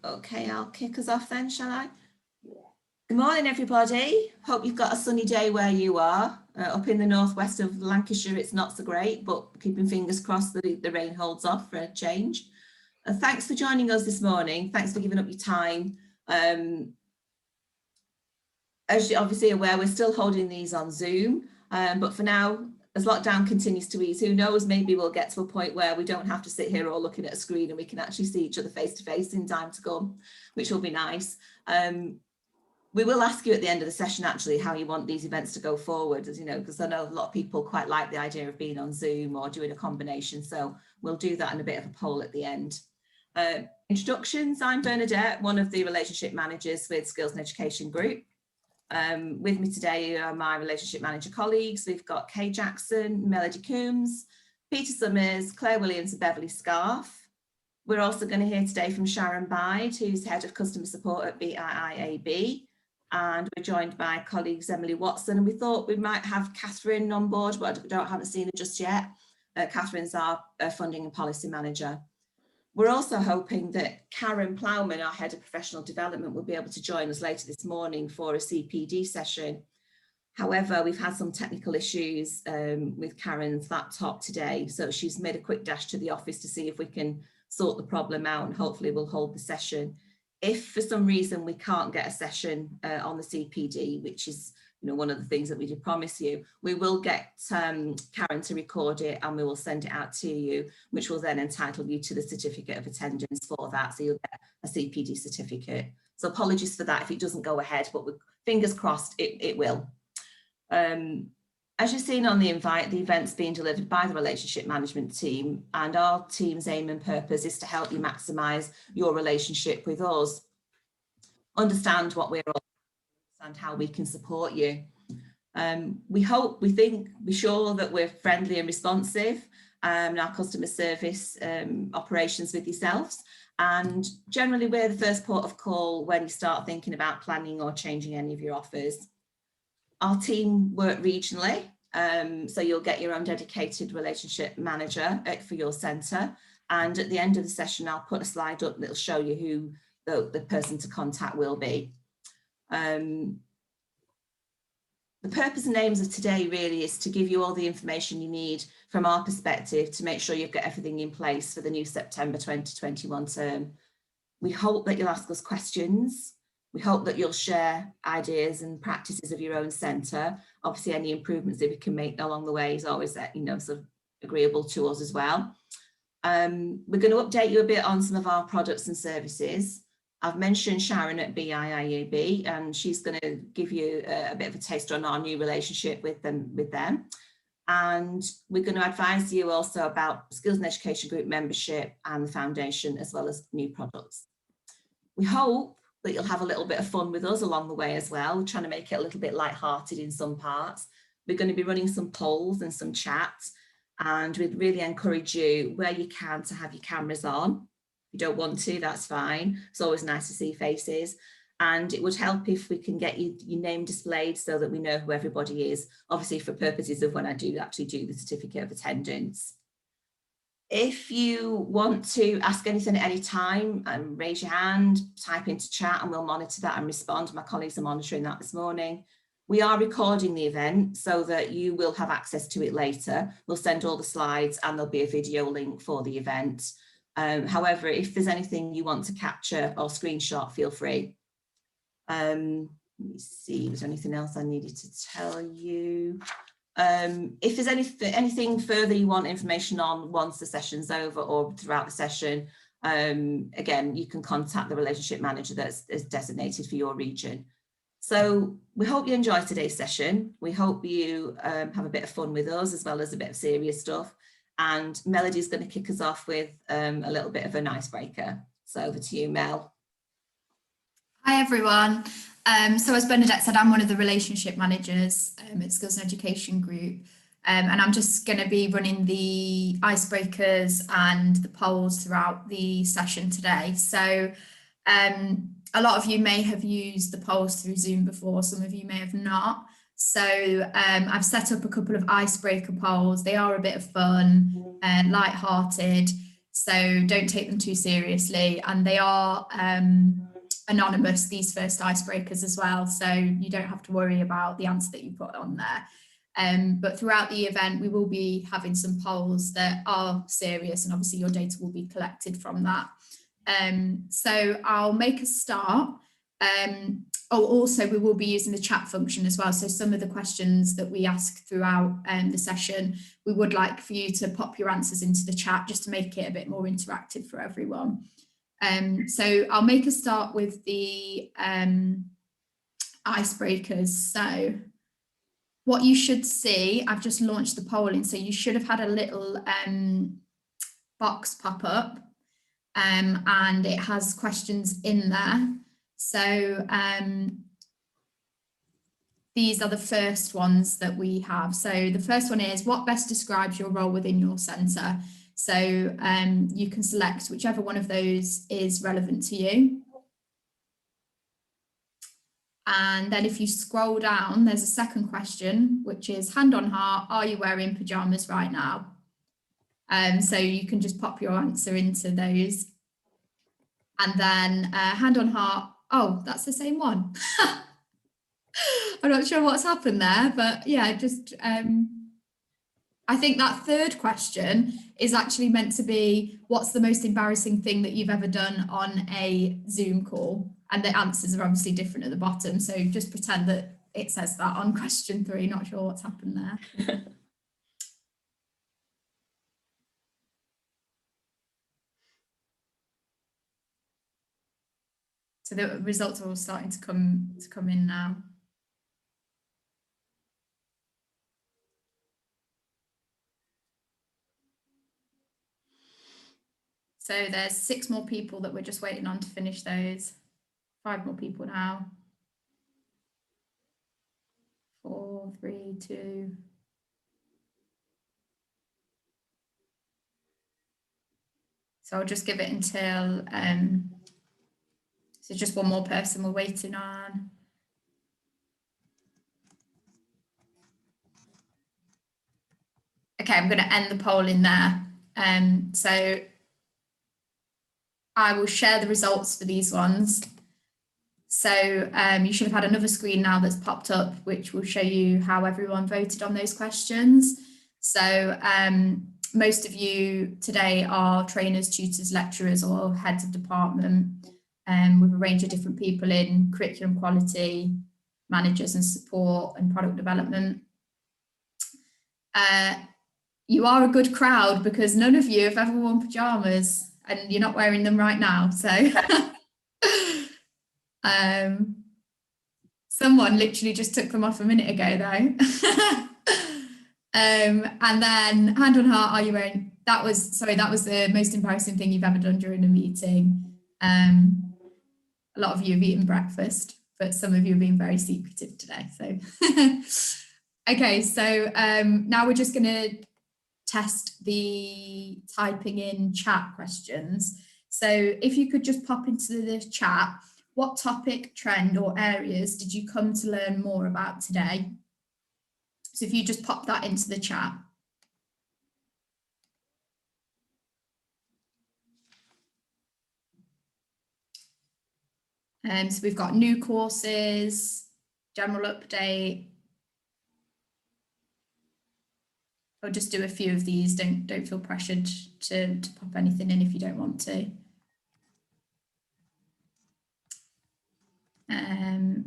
Okay, I'll kick us off then, shall I? Good morning, everybody. Hope you've got a sunny day where you are. Up in the northwest of Lancashire, it's not so great, but keeping fingers crossed that the rain holds off for a change. Thanks for joining us this morning. Thanks for giving up your time. As you're obviously aware, we're still holding these on Zoom, but for now, as lockdown continues to ease, who knows, maybe we'll get to a point where we don't have to sit here all looking at a screen and we can actually see each other face to face in time to come, which will be nice. We will ask you at the end of the session actually how you want these events to go forward, as you know, because I know a lot of people quite like the idea of being on Zoom or doing a combination, so we'll do that in a bit of a poll at the end. Introductions, I'm Bernadette, one of the relationship managers with Skills and Education Group. With me today are my relationship manager colleagues. We've got Kay Jackson, Melody Coombs, Peter Summers, Claire Williams and Beverly Scarf. We're also going to hear today from Sharon Byrd, who's Head of Customer Support at BIIAB. And we're joined by colleagues Emily Watson, and we thought we might have Catherine on board, but I haven't seen her just yet. Catherine's our Funding and Policy Manager. We're also hoping that Karen Plowman, our Head of Professional Development, will be able to join us later this morning for a Cpd session. However, we've had some technical issues with Karen's laptop today, so she's made a quick dash to the office to see if we can sort the problem out, and hopefully we'll hold the session. If for some reason we can't get a session on the Cpd, which is one of the things that we did promise you, we will get Karen to record it and we will send it out to you, which will then entitle you to the certificate of attendance for that. So you'll get a Cpd certificate. So apologies for that if it doesn't go ahead, but fingers crossed it will. As you've seen on the invite, the event's being delivered by the relationship management team, and our team's aim and purpose is to help you maximise your relationship with us. Understand what we're all and how we can support you. We're sure that we're friendly and responsive in our customer service operations with yourselves, and generally we're the first port of call when you start thinking about planning or changing any of your offers. Our team work regionally, so you'll get your own dedicated relationship manager for your centre, and at the end of the session I'll put a slide up that'll show you who the person to contact will be. The purpose and aims of today really is to give you all the information you need from our perspective to make sure you've got everything in place for the new September 2021 term. We hope that you'll ask us questions. We hope that you'll share ideas and practices of your own centre. Obviously, any improvements that we can make along the way is always sort of agreeable to us as well. We're going to update you a bit on some of our products and services. I've mentioned Sharon at BIIAB, and she's going to give you a bit of a taster on our new relationship with them. And we're going to advise you also about Skills and Education Group membership and the foundation, as well as new products. We hope that you'll have a little bit of fun with us along the way as well. We're trying to make it a little bit light-hearted in some parts. We're going to be running some polls and some chats, and we'd really encourage you, where you can, to have your cameras on. If you don't want to, that's fine. It's always nice to see faces, and it would help if we can get your name displayed so that we know who everybody is, obviously for purposes of when I do actually do the certificate of attendance. If you want to ask anything at any time, raise your hand, type into chat, and we'll monitor that and respond. My colleagues are monitoring that this morning. We are recording the event so that you will have access to it later. We'll send all the slides and there'll be a video link for the event. However, if there's anything you want to capture or screenshot, feel free. Let me see, was there anything else I needed to tell you? If there's anything further you want information on once the session's over or throughout the session, again, you can contact the relationship manager that's designated for your region. So we hope you enjoy today's session. We hope you have a bit of fun with us, as well as a bit of serious stuff. And Melody's going to kick us off with a little bit of an icebreaker. So over to you, Mel. Hi, everyone. So as Bernadette said, I'm one of the relationship managers at Skills and Education Group. And I'm just going to be running the icebreakers and the polls throughout the session today. So a lot of you may have used the polls through Zoom before, some of you may have not. So I've set up a couple of icebreaker polls. They are a bit of fun and light-hearted. So don't take them too seriously. And they are anonymous, these first icebreakers as well. So you don't have to worry about the answer that you put on there. But throughout the event, we will be having some polls that are serious, and obviously your data will be collected from that. So I'll make a start. Also, we will be using the chat function as well. So some of the questions that we ask throughout the session, we would like for you to pop your answers into the chat just to make it a bit more interactive for everyone. So I'll make a start with the icebreakers. So what you should see, I've just launched the polling, so you should have had a little box pop up, and it has questions in there. So these are the first ones that we have. So the first one is, what best describes your role within your centre? So you can select whichever one of those is relevant to you. And then if you scroll down, there's a second question, which is, hand on heart, are you wearing pyjamas right now? So you can just pop your answer into those. And then hand on heart, oh, that's the same one. I'm not sure what's happened there, but yeah, just I think that third question is actually meant to be, what's the most embarrassing thing that you've ever done on a Zoom call? And the answers are obviously different at the bottom. So just pretend that it says that on question 3, not sure what's happened there. So the results are all starting to come in now. So there's 6 more people that we're just waiting on to finish those. 5 more people now. 4, 3, 2. So I'll just give it until, so just one more person we're waiting on. Okay, I'm going to end the poll in there. So I will share the results for these ones. So you should have had another screen now that's popped up, which will show you how everyone voted on those questions. So most of you today are trainers, tutors, lecturers, or heads of department, with a range of different people in curriculum quality, managers and support and product development. You are a good crowd because none of you have ever worn pyjamas, and you're not wearing them right now. So someone literally just took them off a minute ago though. And then hand on heart, are you wearing, that was the most embarrassing thing you've ever done during a meeting. A lot of you have eaten breakfast, but some of you have been very secretive today. So, okay, so now we're just going to test the typing in chat questions. So if you could just pop into the chat, what topic, trend or areas did you come to learn more about today? So if you just pop that into the chat. So we've got new courses, general update. I'll just do a few of these. Don't feel pressured to pop anything in if you don't want to.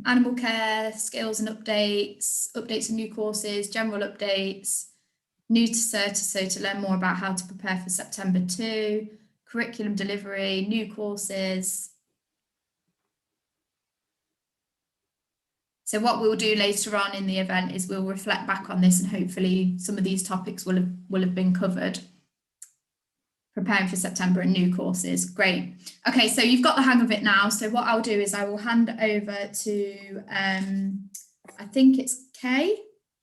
Animal care, skills and updates, updates and new courses, general updates, new to CERTA, so to learn more about how to prepare for September 2, curriculum delivery, new courses. So what we'll do later on in the event is we'll reflect back on this, and hopefully some of these topics will have been covered. Preparing for September and new courses. Great. Okay, so you've got the hang of it now. So what I'll do is I will hand over to, I think it's Kay?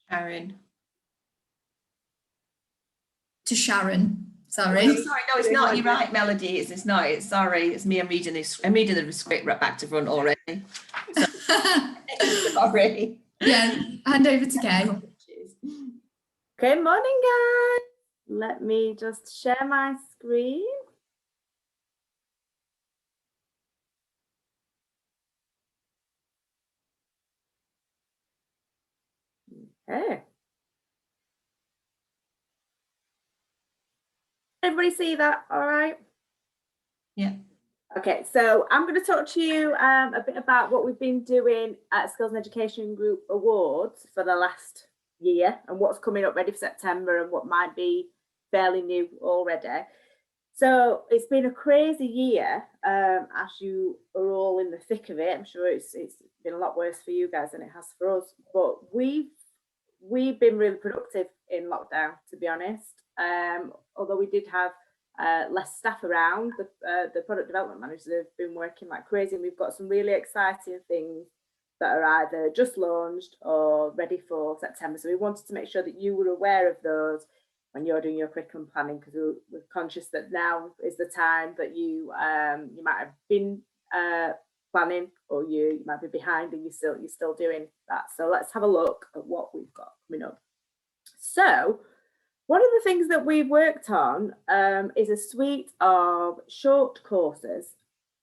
Sharon. To Sharon, sorry. Oh, sorry, no, it's not. You're right, Melody. It's not. It's sorry. It's me. I'm reading this. I'm reading the script right back to front already. So, sorry. Yeah, hand over to Kay. Good morning, guys. Let me just share my screen. Okay. Everybody see that all right? Yeah. Okay, so I'm going to talk to you a bit about what we've been doing at Skills and Education Group Awards for the last year and what's coming up ready for September and what might be fairly new already. So it's been a crazy year, as you are all in the thick of it. I'm sure it's been a lot worse for you guys than it has for us, but we've been really productive in lockdown, to be honest. Although we did have less staff around, the product development managers have been working like crazy, and we've got some really exciting things that are either just launched or ready for September. So we wanted to make sure that you were aware of those when you're doing your curriculum planning, because we're conscious that now is the time that you might have been planning, or you might be behind and you're still doing that. So let's have a look at what we've got coming up. So one of the things that we've worked on is a suite of short courses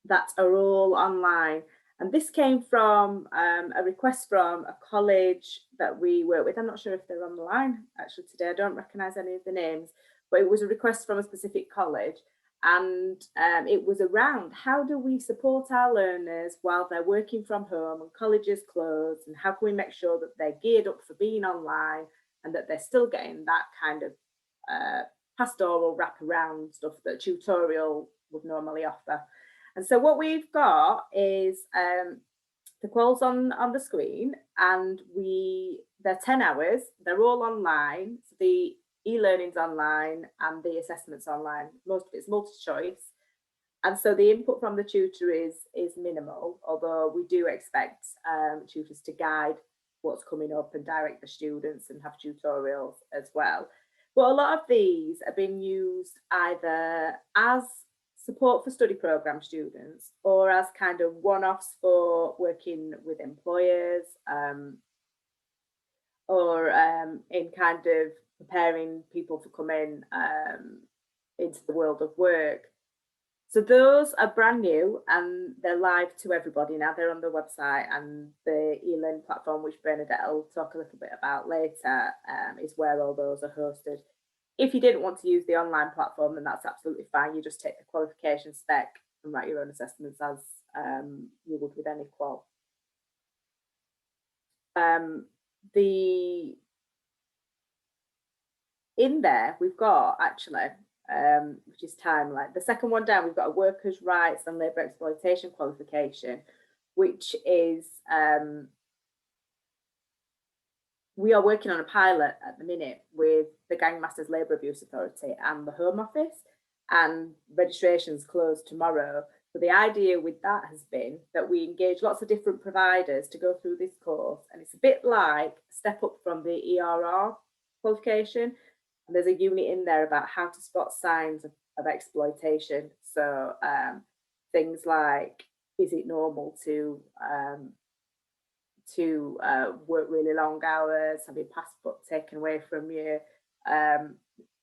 that are all online. And this came from a request from a college that we work with. I'm not sure if they're on the line actually today. I don't recognise any of the names, but it was a request from a specific college. And it was around how do we support our learners while they're working from home and colleges closed, and how can we make sure that they're geared up for being online and that they're still getting that kind of pastoral wraparound stuff that tutorial would normally offer. And so what we've got is the quals on the screen, and they're 10 hours, they're all online. So the e-learning's online and the assessment's online. Most of it's multi-choice. And so the input from the tutor is minimal, although we do expect tutors to guide what's coming up and direct the students and have tutorials as well. But a lot of these are being used either as support for study program students or as kind of one-offs for working with employers, or in kind of preparing people for coming into the world of work. So those are brand new and they're live to everybody now. They're on the website, and the e-learning platform, which Bernadette will talk a little bit about later, is where all those are hosted. If you didn't want to use the online platform, then that's absolutely fine. You just take the qualification spec and write your own assessments as you would with any qual. In there, we've got actually, which is timeline. The second one down, we've got a workers' rights and labour exploitation qualification, which is, we are working on a pilot at the minute with the Gangmasters Labour Abuse Authority and the Home Office, and registration's closed tomorrow. So the idea with that has been that we engage lots of different providers to go through this course, and it's a bit like a step up from the ERR qualification. And there's a unit in there about how to spot signs of exploitation. So things like, is it normal to work really long hours, have your passport taken away from you?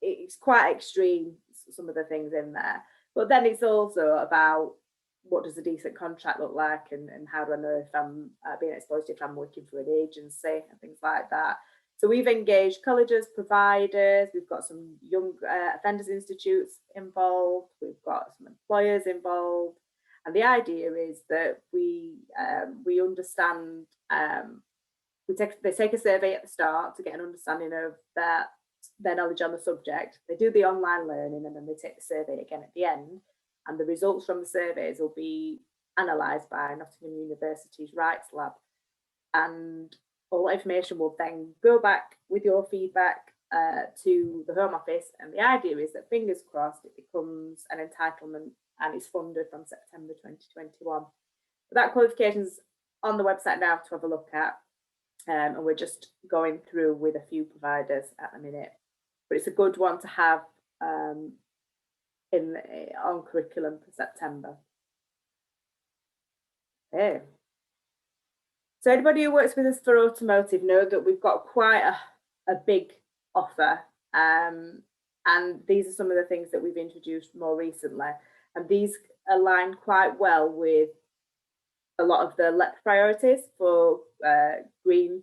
It's quite extreme, some of the things in there. But then it's also about, what does a decent contract look like, and how do I know if I'm being exploited if I'm working for an agency and things like that. So we've engaged colleges, providers, we've got some young offenders institutes involved, we've got some employers involved. And the idea is that we understand, they take a survey at the start to get an understanding of their knowledge on the subject. They do the online learning, and then they take the survey again at the end. And the results from the surveys will be analysed by Nottingham University's Rights Lab. And all that information will then go back with your feedback to the Home Office. And the idea is that, fingers crossed, it becomes an entitlement and it's funded from September 2021. But that qualification's on the website now to have a look at. And we're just going through with a few providers at the minute. But it's a good one to have on curriculum for September. Okay. So anybody who works with us for automotive know that we've got quite a big offer, and these are some of the things that we've introduced more recently, and these align quite well with a lot of the LEP priorities for green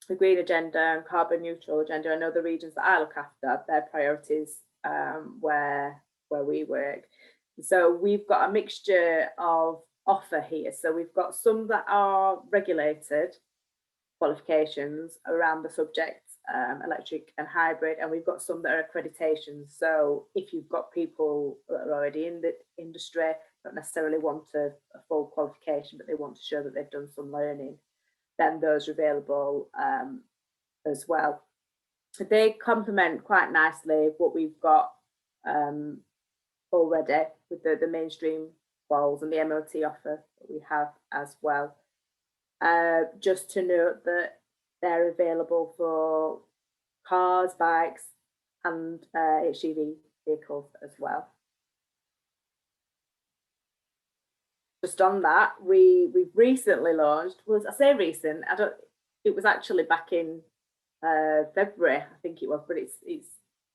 the green agenda and carbon neutral agenda. I know the regions that I look after, their priorities where we work. So we've got a mixture of offer here. So we've got some that are regulated qualifications around the subjects, electric and hybrid, and we've got some that are accreditations. So if you've got people that are already in the industry, don't necessarily want a full qualification, but they want to show that they've done some learning, then those are available as well. They complement quite nicely what we've got already with the mainstream quals and the MOT offer that we have as well. Just to note that they're available for cars, bikes and HGV vehicles as well. Just on that, we've recently launched, well, I say recent, it was actually back in February, I think it was, but it's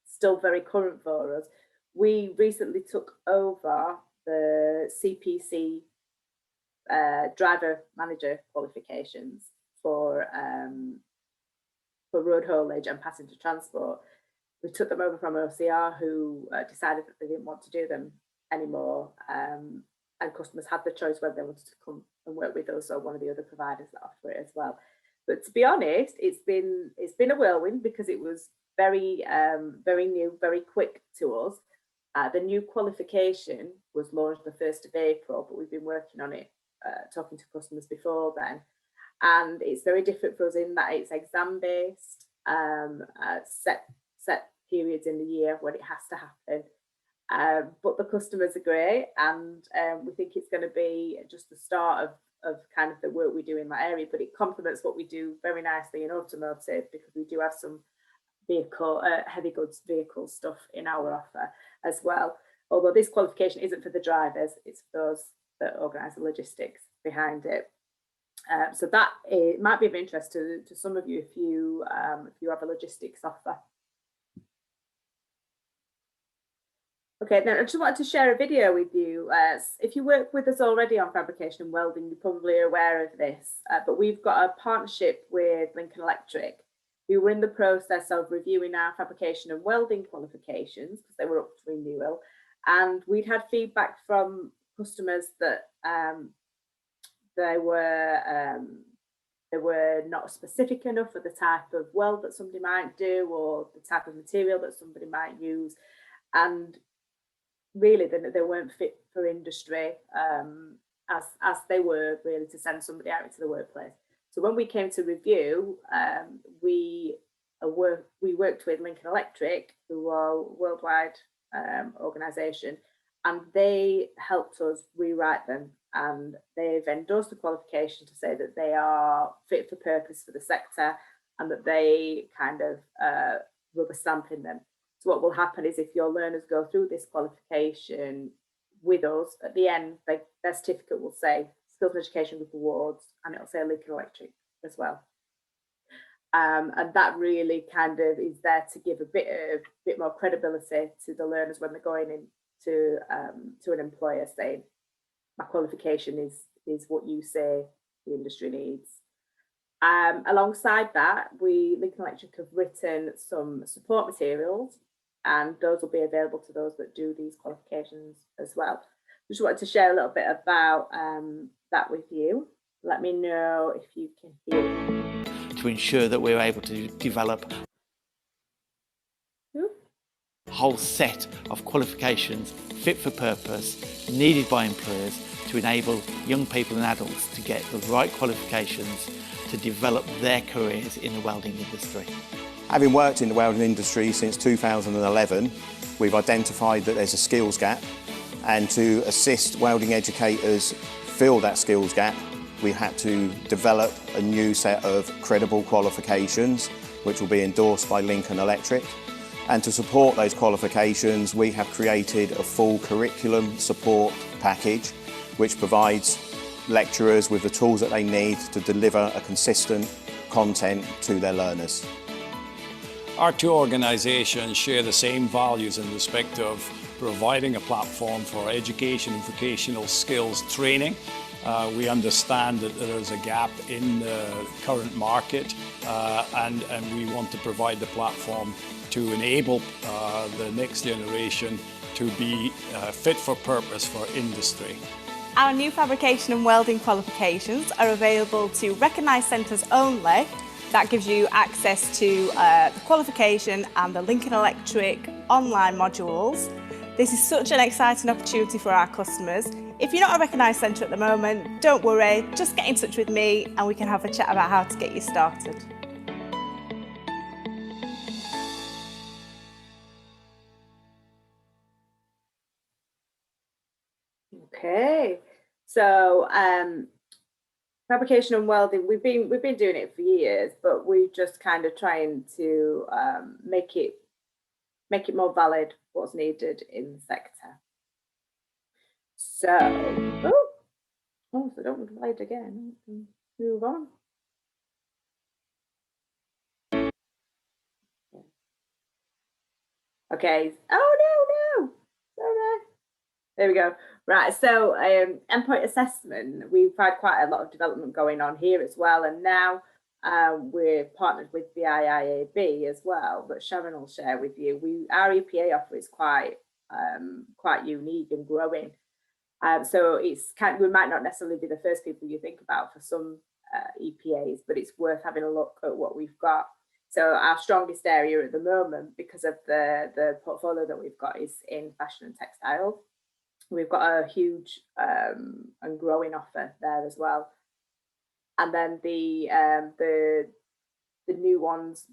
still very current for us. We recently took over the CPC driver manager qualifications for road haulage and passenger transport. We took them over from OCR, who decided that they didn't want to do them anymore, and customers had the choice whether they wanted to come and work with us or one of the other providers that offer it as well. But to be honest, it's been a whirlwind because it was very new, very quick to us. The new qualification was launched the 1st of April, but we've been working on it, talking to customers before then. And it's very different for us in that it's exam based, set periods in the year when it has to happen. But the customers are great, and we think it's going to be just the start of kind of the work we do in that area. But it complements what we do very nicely in automotive, because we do have some heavy goods vehicle stuff in our offer as well. Although this qualification isn't for the drivers, it's for those that organise the logistics behind it. So that it might be of interest to some of you if you have a logistics offer. Okay, now I just wanted to share a video with you. If you work with us already on fabrication and welding, you're probably aware of this, but we've got a partnership with Lincoln Electric. We were in the process of reviewing our fabrication and welding qualifications because they were up for renewal, and we'd had feedback from customers that they were not specific enough for the type of weld that somebody might do or the type of material that somebody might use, and really they weren't fit for industry as they were really to send somebody out into the workplace. So when we came to review, we worked with Lincoln Electric, who are a worldwide organisation, and they helped us rewrite them, and they've endorsed the qualification to say that they are fit for purpose for the sector and that they kind of rubber stamp in them. So what will happen is if your learners go through this qualification with us, at the end, their certificate will say Skills and Education Group Awards, and it'll say Lincoln Electric as well. And that really kind of is there to give a bit more credibility to the learners when they're going into to an employer, saying my qualification is what you say the industry needs. Alongside that, Lincoln Electric have written some support materials, and those will be available to those that do these qualifications as well. Just wanted to share a little bit about that with you. Let me know if you can hear me. To ensure that we're able to develop a whole set of qualifications fit for purpose, needed by employers to enable young people and adults to get the right qualifications to develop their careers in the welding industry. Having worked in the welding industry since 2011, we've identified that there's a skills gap, and to assist welding educators fill that skills gap, we had to develop a new set of credible qualifications which will be endorsed by Lincoln Electric. And to support those qualifications, we have created a full curriculum support package which provides lecturers with the tools that they need to deliver a consistent content to their learners. Our two organisations share the same values in respect of providing a platform for education and vocational skills training We understand that there is a gap in the current market, and we want to provide the platform to enable the next generation to be fit for purpose for industry. Our new fabrication and welding qualifications are available to recognised centres only. That gives you access to the qualification and the Lincoln Electric online modules. This is such an exciting opportunity for our customers. If you're not a recognised centre at the moment, don't worry, just get in touch with me and we can have a chat about how to get you started. Okay, so fabrication and welding, we've been doing it for years, but we're just kind of trying to make it more valid what's needed in the sector. So, so don't play it again. Move on. Okay. Oh no. Sorry. There we go. Right. So, endpoint assessment. We've had quite a lot of development going on here as well, and now we're partnered with BIIAB as well. But Sharon will share with you. Our EPA offer is quite unique and growing. So it's we might not necessarily be the first people you think about for some EPAs, but it's worth having a look at what we've got. So our strongest area at the moment, because of the portfolio that we've got, is in fashion and textiles. We've got a huge and growing offer there as well. And then the new ones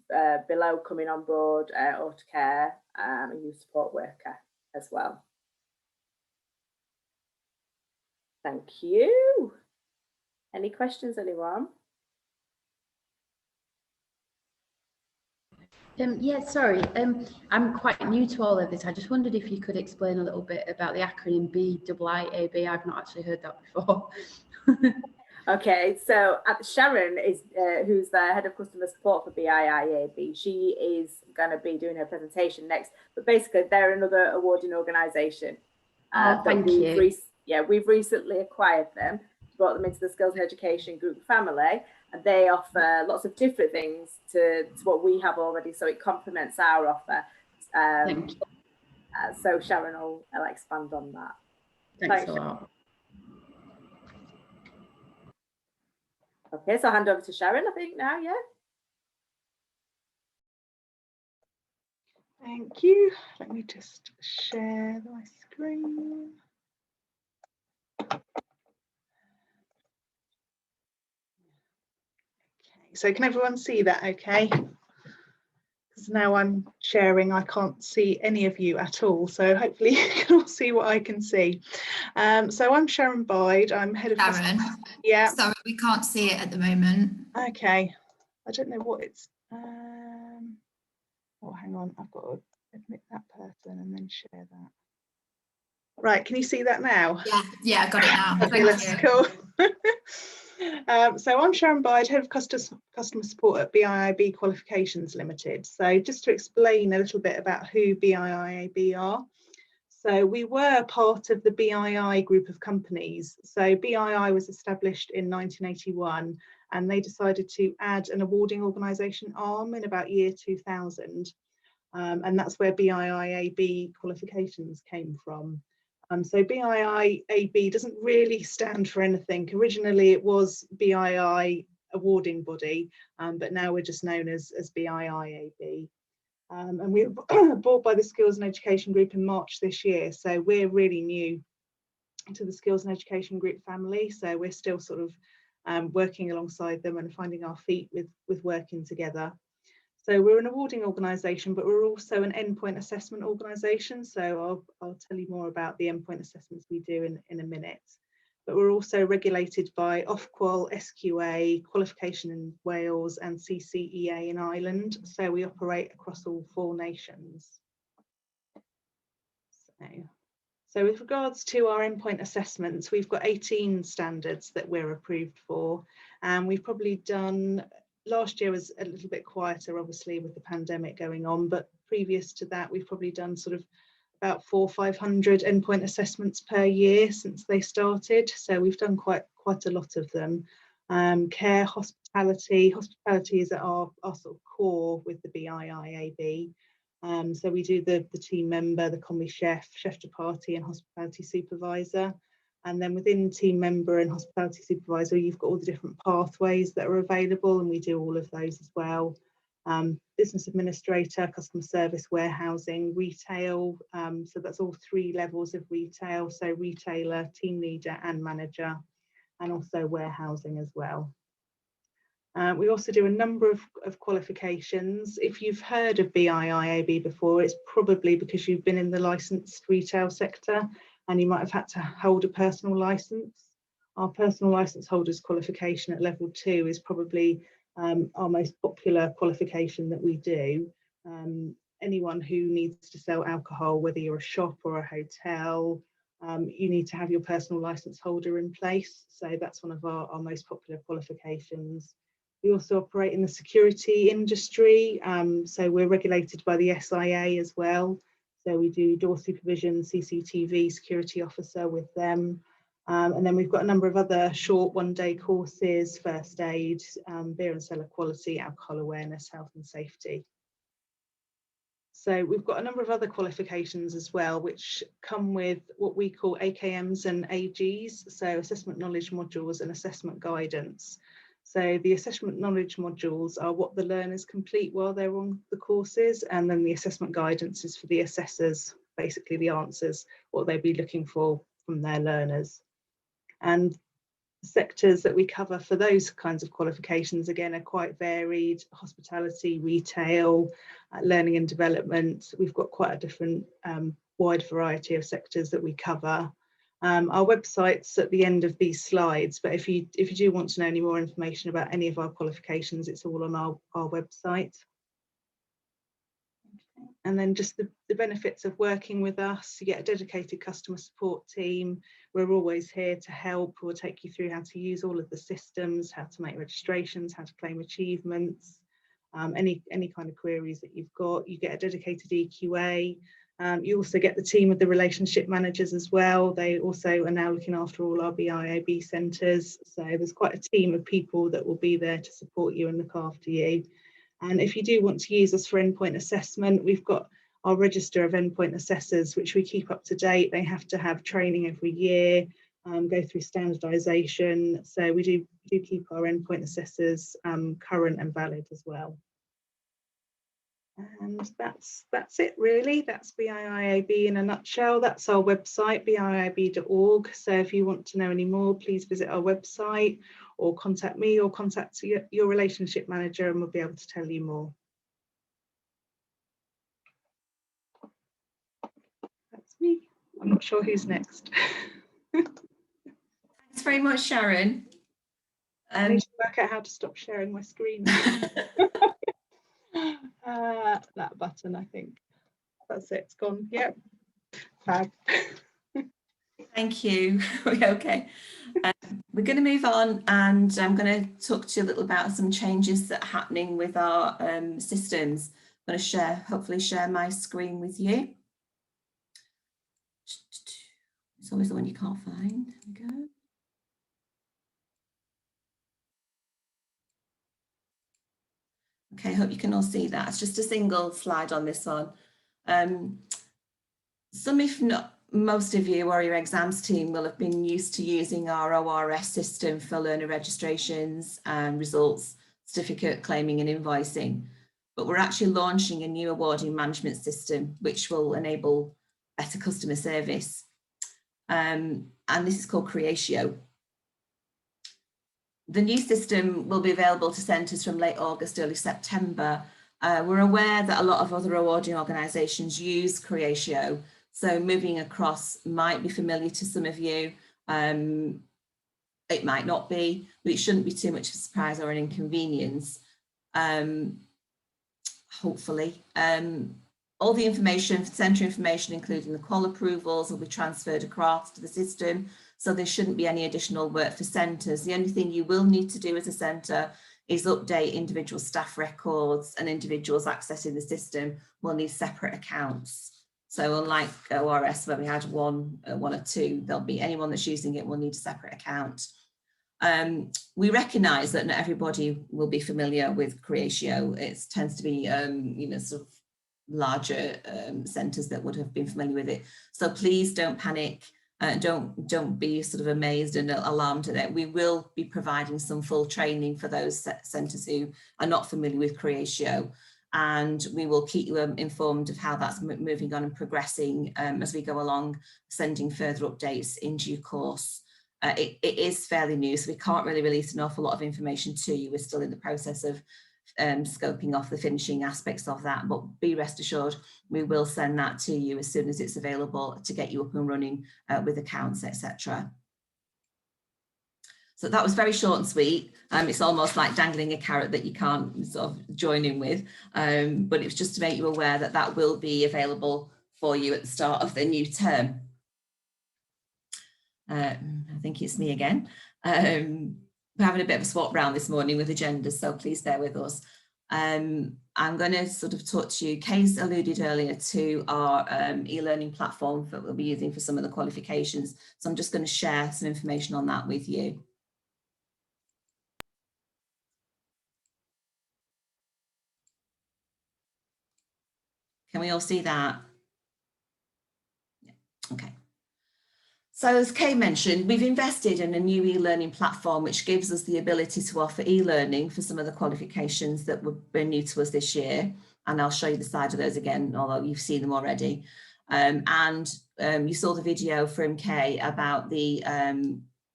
below coming on board, autocare and youth support worker as well. Thank you. Any questions, anyone? Yeah, sorry. I'm quite new to all of this. I just wondered if you could explain a little bit about the acronym BIIAB. I've not actually heard that before. Okay, so Sharon is who's the head of customer support for BIIAB. She is going to be doing her presentation next. But basically, they're another awarding organisation. Thank you. We've recently acquired them, brought them into the Skills and Education Group family, and they offer lots of different things to what we have already, so it complements our offer. Thank you. So Sharon will expand on that. Thanks a lot. Okay, so I'll hand over to Sharon, I think now, yeah? Thank you. Let me just share my screen. So can everyone see that okay? Because now I'm sharing, I can't see any of you at all. So hopefully you can all see what I can see. So I'm Sharon Byrd, I'm head of... Sharon, yeah. Sorry, we can't see it at the moment. Okay, I don't know what it's... oh, hang on, I've got to admit that person and then share that. Right, can you see that now? Yeah, I got it now. Thank you. Cool. So I'm Sharon Byrd, Head of Customer Support at BIIAB Qualifications Limited. So just to explain a little bit about who BIIAB are. So we were part of the BII group of companies. So BII was established in 1981 and they decided to add an awarding organisation arm in about year 2000. And that's where BIIAB Qualifications came from. So BIIAB doesn't really stand for anything. Originally it was BII awarding body, but now we're just known as BIIAB. And we were bought by the Skills and Education Group in March this year. So we're really new to the Skills and Education Group family. So we're still sort of working alongside them and finding our feet with working together. So we're an awarding organisation, but we're also an endpoint assessment organisation. So I'll tell you more about the endpoint assessments we do in a minute. But we're also regulated by Ofqual, SQA, Qualification in Wales and CCEA in Ireland. So we operate across all 4 nations. So with regards to our endpoint assessments, we've got 18 standards that we're approved for. And we've probably done... Last year was a little bit quieter, obviously, with the pandemic going on, but previous to that, we've probably done sort of about 400 or 500 endpoint assessments per year since they started. So we've done quite a lot of them. Care, hospitality is at our sort of core with the BIIAB. So we do the team member, the commis chef, chef de partie and hospitality supervisor. And then within team member and hospitality supervisor, you've got all the different pathways that are available, and we do all of those as well. Business administrator, customer service, warehousing, retail. So that's all 3 levels of retail. So retailer, team leader and manager, and also warehousing as well. We also do a number of qualifications. If you've heard of BIIAB before, it's probably because you've been in the licensed retail sector and you might have had to hold a personal license. Our personal license holders qualification at level 2 is probably our most popular qualification that we do. Anyone who needs to sell alcohol, whether you're a shop or a hotel, you need to have your personal license holder in place. So that's one of our most popular qualifications. We also operate in the security industry, so we're regulated by the SIA as well. So we do door supervision, CCTV, security officer with them. And then we've got a number of other short one-day courses, first aid, beer and cellar quality, alcohol awareness, health and safety. So we've got a number of other qualifications as well, which come with what we call AKMs and AGs, so assessment knowledge modules and assessment guidance. So the assessment knowledge modules are what the learners complete while they're on the courses, and then the assessment guidance is for the assessors, basically the answers, what they'd be looking for from their learners. And sectors that we cover for those kinds of qualifications, again, are quite varied: hospitality, retail, learning and development. We've got quite a different wide variety of sectors that we cover. Our website's at the end of these slides, but if you do want to know any more information about any of our qualifications, it's all on our website. And then just the benefits of working with us: you get a dedicated customer support team. We're always here to help. We'll take you through how to use all of the systems, how to make registrations, how to claim achievements, any kind of queries that you've got. You get a dedicated EQA. You also get the team of the relationship managers as well. They also are now looking after all our BIAB centres. So there's quite a team of people that will be there to support you and look after you. And if you do want to use us for endpoint assessment, we've got our register of endpoint assessors, which we keep up to date. They have to have training every year, go through standardisation. So we do keep our endpoint assessors current and valid as well. And that's it really. That's BIIAB in a nutshell. That's our website, biib.org. So if you want to know any more, please visit our website or contact me or contact your relationship manager and we'll be able to tell you more. That's me. I'm not sure who's next. Thanks very much, Sharon. I need to work out how to stop sharing my screen. That button, I think. That's it, it's gone. Yep. Fab. Thank you. Okay. We're going to move on, and I'm going to talk to you a little about some changes that are happening with our systems. I'm going to hopefully share my screen with you. It's always the one you can't find. There we go. Okay, I hope you can all see that. It's just a single slide on this one. Some, if not most of you or your exams team will have been used to using our ORS system for learner registrations, results, certificate claiming and invoicing. But we're actually launching a new awarding management system, which will enable better customer service. And this is called Creatio. The new system will be available to centres from late August, early September. We're aware that a lot of other awarding organisations use Creatio, so moving across might be familiar to some of you. It might not be, but it shouldn't be too much of a surprise or an inconvenience, hopefully. All the information, centre information, including the qual approvals, will be transferred across to the system. So there shouldn't be any additional work for centres. The only thing you will need to do as a centre is update individual staff records, and individuals accessing the system will need separate accounts. So unlike ORS where we had one or two, there'll be anyone that's using it will need a separate account. We recognise that not everybody will be familiar with Creatio. It tends to be, sort of larger centres that would have been familiar with it. So please don't panic. Don't be sort of amazed and alarmed at it. We will be providing some full training for those centres who are not familiar with Creatio, and we will keep you informed of how that's moving on and progressing as we go along, sending further updates in due course. It is fairly new, so we can't really release an awful lot of information to you. We're still in the process of scoping off the finishing aspects of that, but be rest assured we will send that to you as soon as it's available to get you up and running with accounts, etc. So that was very short and sweet. It's almost like dangling a carrot that you can't sort of join in with, but it's just to make you aware that that will be available for you at the start of the new term. I think it's me again. We're having a bit of a swap round this morning with agendas, so please bear with us. I'm going to sort of talk to you. Kay's alluded earlier to our e-learning platform that we'll be using for some of the qualifications. So I'm just going to share some information on that with you. Can we all see that? Yeah. Okay. So as Kay mentioned, we've invested in a new e-learning platform which gives us the ability to offer e-learning for some of the qualifications that were new to us this year. And I'll show you the side of those again, although you've seen them already. You saw the video from Kay about the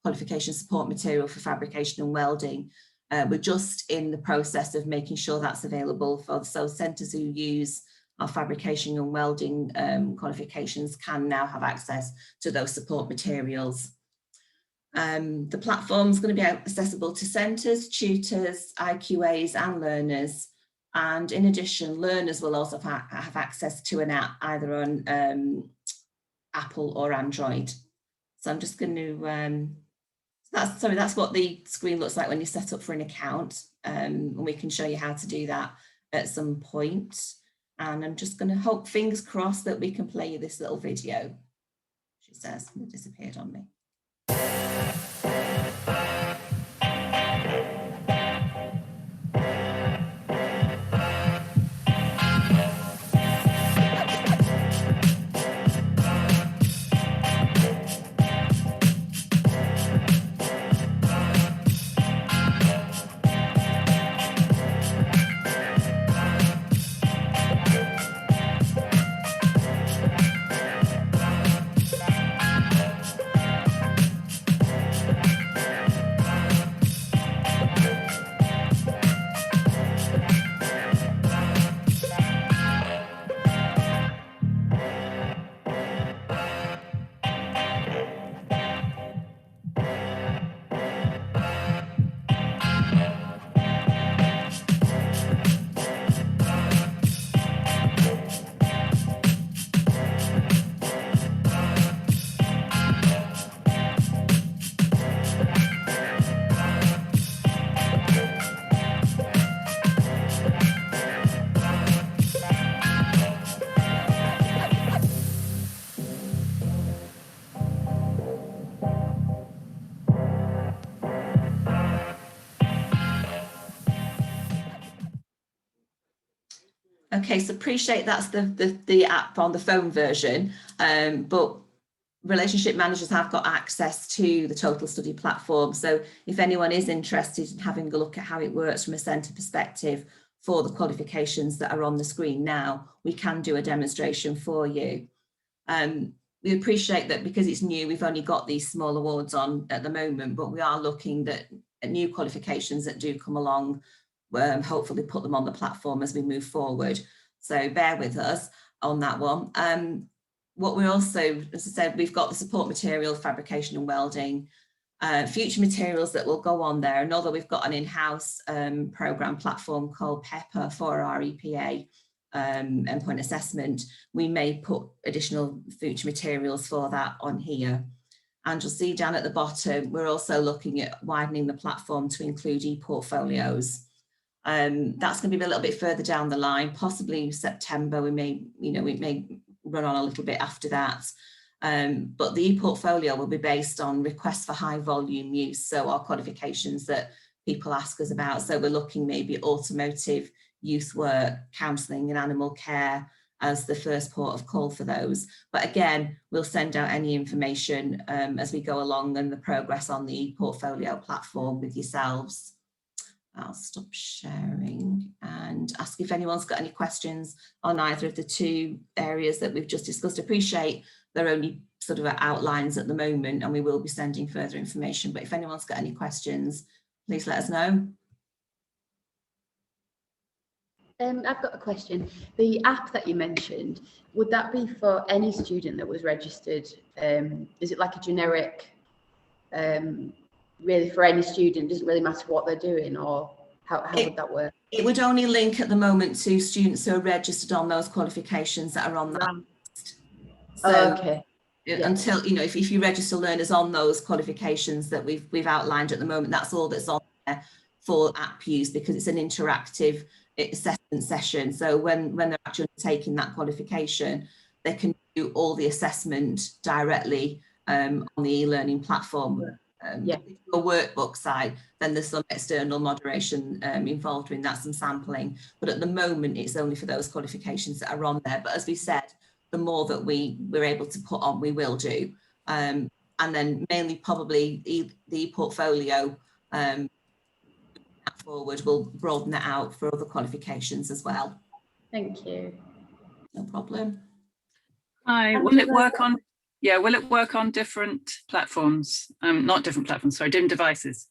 qualification support material for fabrication and welding. We're just in the process of making sure that's available for those centres who use our fabrication and welding qualifications can now have access to those support materials. The platform is going to be accessible to centres, tutors, IQAs and learners. And in addition, learners will also have access to an app either on Apple or Android. So I'm just going to, that's what the screen looks like when you set up for an account. And we can show you how to do that at some point. And I'm just going to hope, fingers crossed, that we can play you this little video. She says, it disappeared on me. Okay, so appreciate that's the app on the phone version, but relationship managers have got access to the Total Study platform. So if anyone is interested in having a look at how it works from a centre perspective for the qualifications that are on the screen now, we can do a demonstration for you. We appreciate that because it's new, we've only got these small awards on at the moment, but we are looking at new qualifications that do come along. Hopefully put them on the platform as we move forward. So bear with us on that one. What we also, as I said, we've got the support material, fabrication and welding, future materials that will go on there. And although we've got an in-house program platform called PEPA for our EPA endpoint assessment, we may put additional future materials for that on here. And you'll see down at the bottom, we're also looking at widening the platform to include e-portfolios. That's going to be a little bit further down the line, possibly September. We may run on a little bit after that. But the e-portfolio will be based on requests for high volume use, so our qualifications that people ask us about. So we're looking maybe at automotive, youth work, counselling and animal care as the first port of call for those. But again, we'll send out any information as we go along and the progress on the e-portfolio platform with yourselves. I'll stop sharing and ask if anyone's got any questions on either of the two areas that we've just discussed. Appreciate they're only sort of outlines at the moment and we will be sending further information, but if anyone's got any questions, please let us know. I've got a question. The app that you mentioned, would that be for any student that was registered? Is it like a generic, really for any student? Doesn't really matter what they're doing, or how would that work? It would only link at the moment to students who are registered on those qualifications that are on that list. So okay. Until, you know, if you register learners on those qualifications that we've outlined at the moment, that's all that's on there for app use, because it's an interactive assessment session. So when they're actually taking that qualification, they can do all the assessment directly on the e-learning platform. If it's a workbook side, then there's some external moderation involved in that, some sampling. But at the moment, it's only for those qualifications that are on there. But as we said, the more that we're able to put on, we will do. And then mainly probably the portfolio forward will broaden that out for other qualifications as well. Thank you. No problem. Hi, will it work on, will it work on different platforms? Not different platforms, sorry, different devices.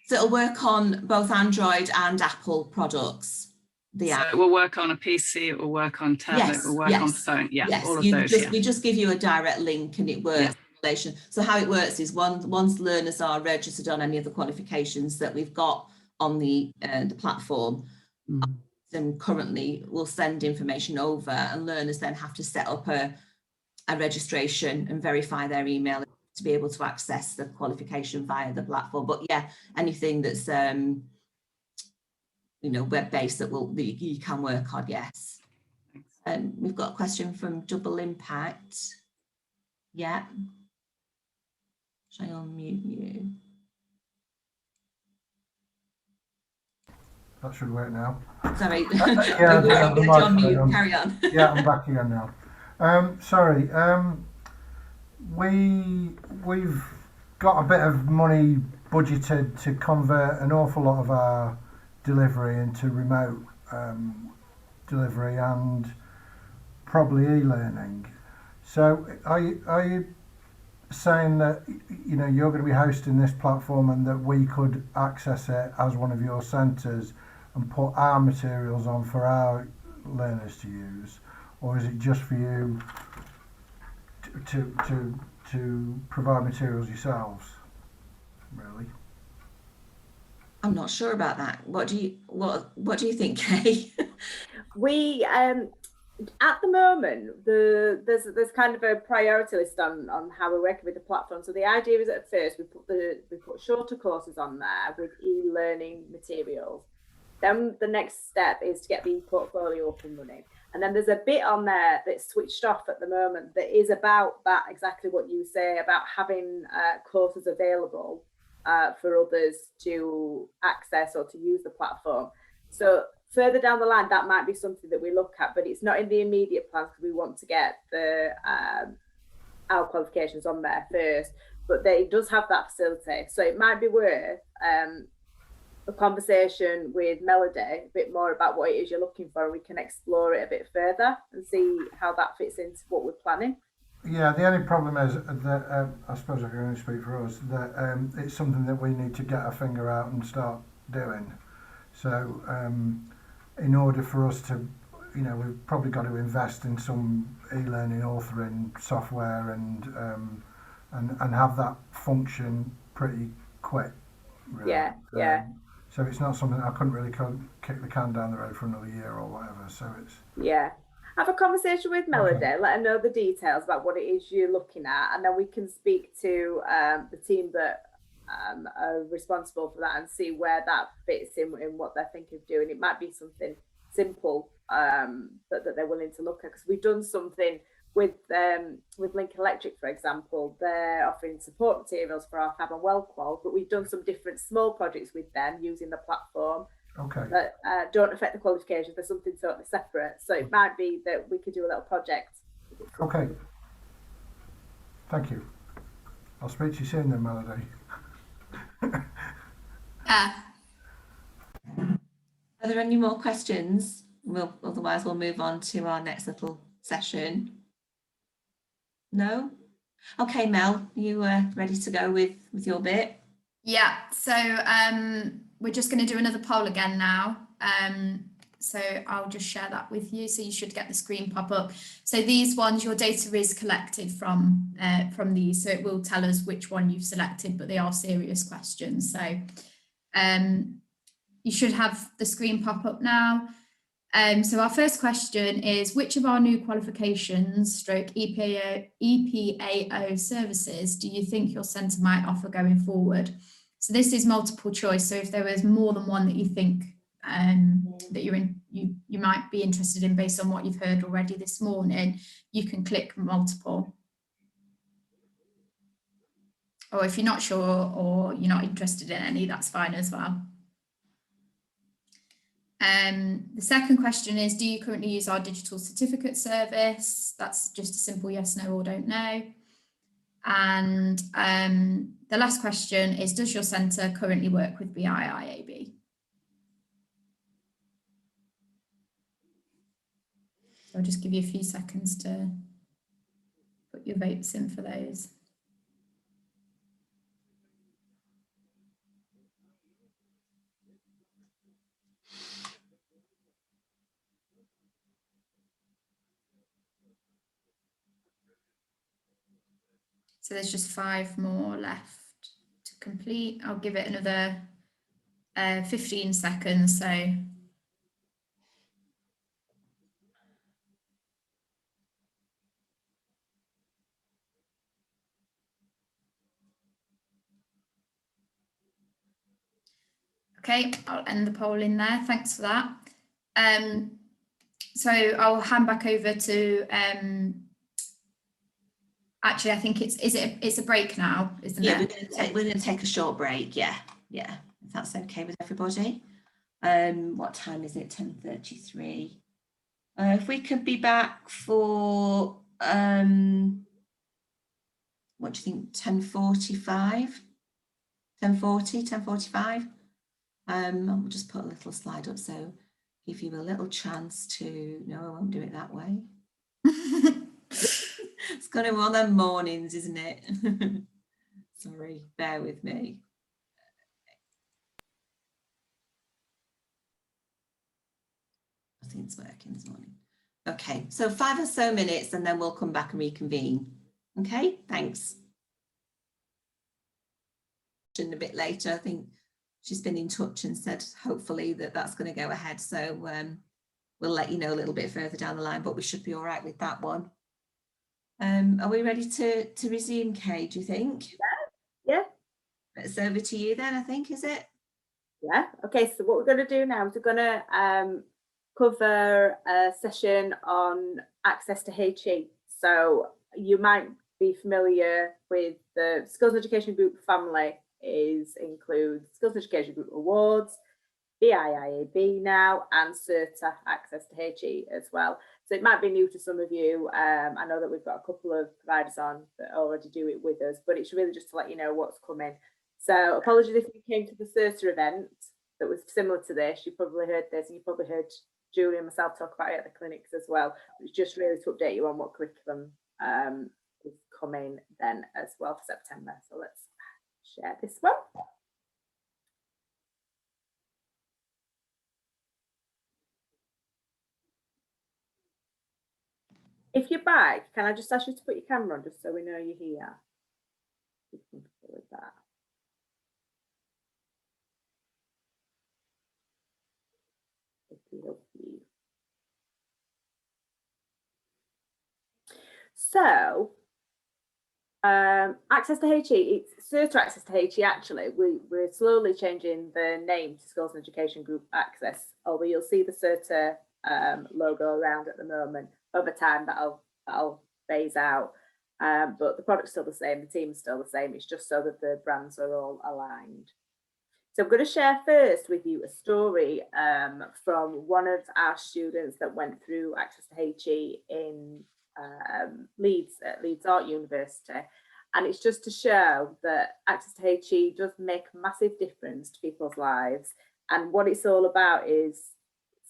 So it'll work on both Android and Apple products. The app. So it will work on a PC, it will work on tablet, it will work on phone. Yeah, all of those. We just give you a direct link and it works. So how it works is once learners are registered on any of the qualifications that we've got on the platform, then currently we'll send information over and learners then have to set up a registration and verify their email to be able to access the qualification via the platform. But yeah, anything that's you know, web-based that you can work on, yes. We've got a question from Double Impact. Yeah. Shall I unmute you? That should work now. Sorry. Yeah, carry on. Yeah, I'm back again now. Sorry. We've got a bit of money budgeted to convert an awful lot of our delivery into remote delivery and probably e-learning. So are you saying that, you know, you're going to be hosting this platform and that we could access it as one of your centres and put our materials on for our learners to use, or is it just for you to provide materials yourselves, really? I'm not sure about that. What do you think, Kay? We at the moment there's kind of a priority list on how we're working with the platform. So the idea is at first we put shorter courses on there with e-learning materials. Then the next step is to get the portfolio up and running. And then there's a bit on there that's switched off at the moment that is about that, exactly what you say, about having courses available for others to access or to use the platform. So further down the line, that might be something that we look at, but it's not in the immediate plans because we want to get the our qualifications on there first. But it does have that facility, so it might be worth a conversation with Melody a bit more about what it is you're looking for, and we can explore it a bit further and see how that fits into what we're planning. Yeah, the only problem is that I suppose I can only speak for us, that it's something that we need to get our finger out and start doing. So in order for us to, you know, we've probably got to invest in some e-learning authoring software and have that function pretty quick. Really. Yeah. So it's not something I couldn't really kick the can down the road for another year or whatever. So it's have a conversation with Melody, let her know the details about what it is you're looking at, and then we can speak to the team that are responsible for that and see where that fits in what they're thinking of doing. It might be something simple that they're willing to look at, because we've done something with Lincoln Electric, for example, they're offering support materials for our Fab and Weld Qual, but we've done some different small projects with them using the platform that don't affect the qualifications. They're something totally separate. So it might be that we could do a little project. Okay. Thank you. I'll speak to you soon then, Melody. Are there any more questions? Otherwise we'll move on to our next little session. No? Okay, Mel, you ready to go with your bit? Yeah, so we're just going to do another poll again now. So I'll just share that with you. So you should get the screen pop up. So these ones, your data is collected from these. So it will tell us which one you've selected, but they are serious questions. So you should have the screen pop up now. So our first question is, which of our new qualifications stroke EPAO services do you think your centre might offer going forward? So this is multiple choice. So if there was more than one that you think that you might be interested in based on what you've heard already this morning, you can click multiple. Or if you're not sure or you're not interested in any, that's fine as well. The second question is, do you currently use our digital certificate service? That's just a simple yes, no, or don't know. And the last question is, does your centre currently work with BIIAB? So I'll just give you a few seconds to put your votes in for those. So there's just 5 more left to complete. I'll give it another 15 seconds. So okay, I'll end the poll in there. Thanks for that. So I'll hand back over to actually, I think it's a break now, isn't it? We're going to take a short break. Yeah, if that's okay with everybody. What time is it? 10:33. If we could be back for what do you think? 10:45, 10:40, 10:45. I'll just put a little slide up so give you a little chance to. No, I won't do it that way. It's going to be one of them mornings, isn't it? Sorry, bear with me. I think it's working this morning. Okay, so 5 or so minutes and then we'll come back and reconvene. Okay, thanks. A bit later, I think she's been in touch and said hopefully that's going to go ahead. So we'll let you know a little bit further down the line, but we should be all right with that one. Are we ready to resume, Kay, do you think? Yeah. It's over to you then, I think, is it? Yeah. Okay, so what we're going to do now is we're going to cover a session on access to HE. So you might be familiar with the Skills and Education Group family includes Skills and Education Group Awards, BIIAB now, and CERTA access to HE as well. So it might be new to some of you. I know that we've got a couple of providers on that already do it with us, but it's really just to let you know what's coming. So apologies if you came to the CERTA event that was similar to this. You probably heard this, and you probably heard Julie and myself talk about it at the clinics as well. It's just really to update you on what curriculum is coming then as well for September. So let's share this one. If you're back, can I just ask you to put your camera on just so we know you're here? With that. So, access to HE, it's CERTA access to HE actually. We're slowly changing the name to Skills and Education Group Access, although you'll see the CERTA logo around at the moment. Over time, that'll phase out. But the product's still the same, the team's still the same. It's just so that the brands are all aligned. So I'm going to share first with you a story from one of our students that went through Access to HE in Leeds, at Leeds Art University. And it's just to show that Access to HE does make a massive difference to people's lives. And what it's all about is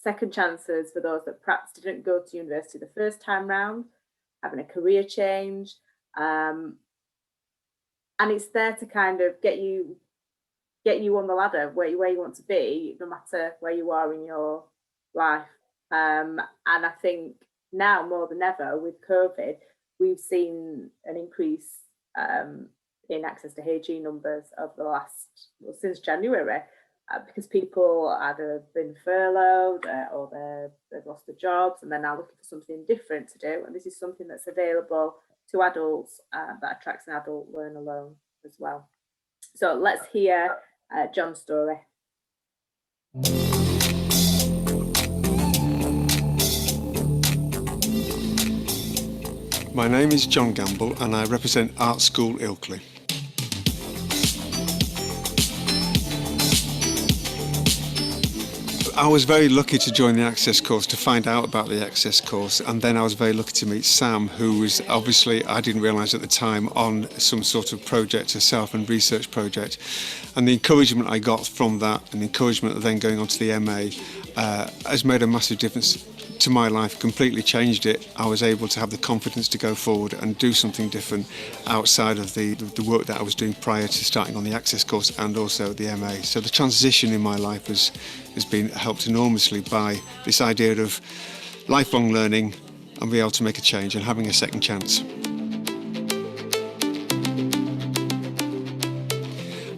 second chances for those that perhaps didn't go to university the first time round, having a career change. And it's there to kind of get you on the ladder where you want to be, no matter where you are in your life. And I think now more than ever with COVID, we've seen an increase in Access to HE numbers over the last, well, since January, because people either been furloughed or they've lost their jobs and they're now looking for something different to do. And this is something that's available to adults that attracts an adult learner loan as well. So let's hear John's story. My name is John Gamble and I represent Art School Ilkley. I was very lucky to join the Access course, to find out about the Access course, and then I was very lucky to meet Sam, who was obviously, I didn't realise at the time, on some sort of project, a self and research project. And the encouragement I got from that, and the encouragement of then going on to the MA, has made a massive difference to my life, completely changed it. I was able to have the confidence to go forward and do something different outside of the work that I was doing prior to starting on the Access course and also the MA. So the transition in my life has been helped enormously by this idea of lifelong learning and being able to make a change and having a second chance.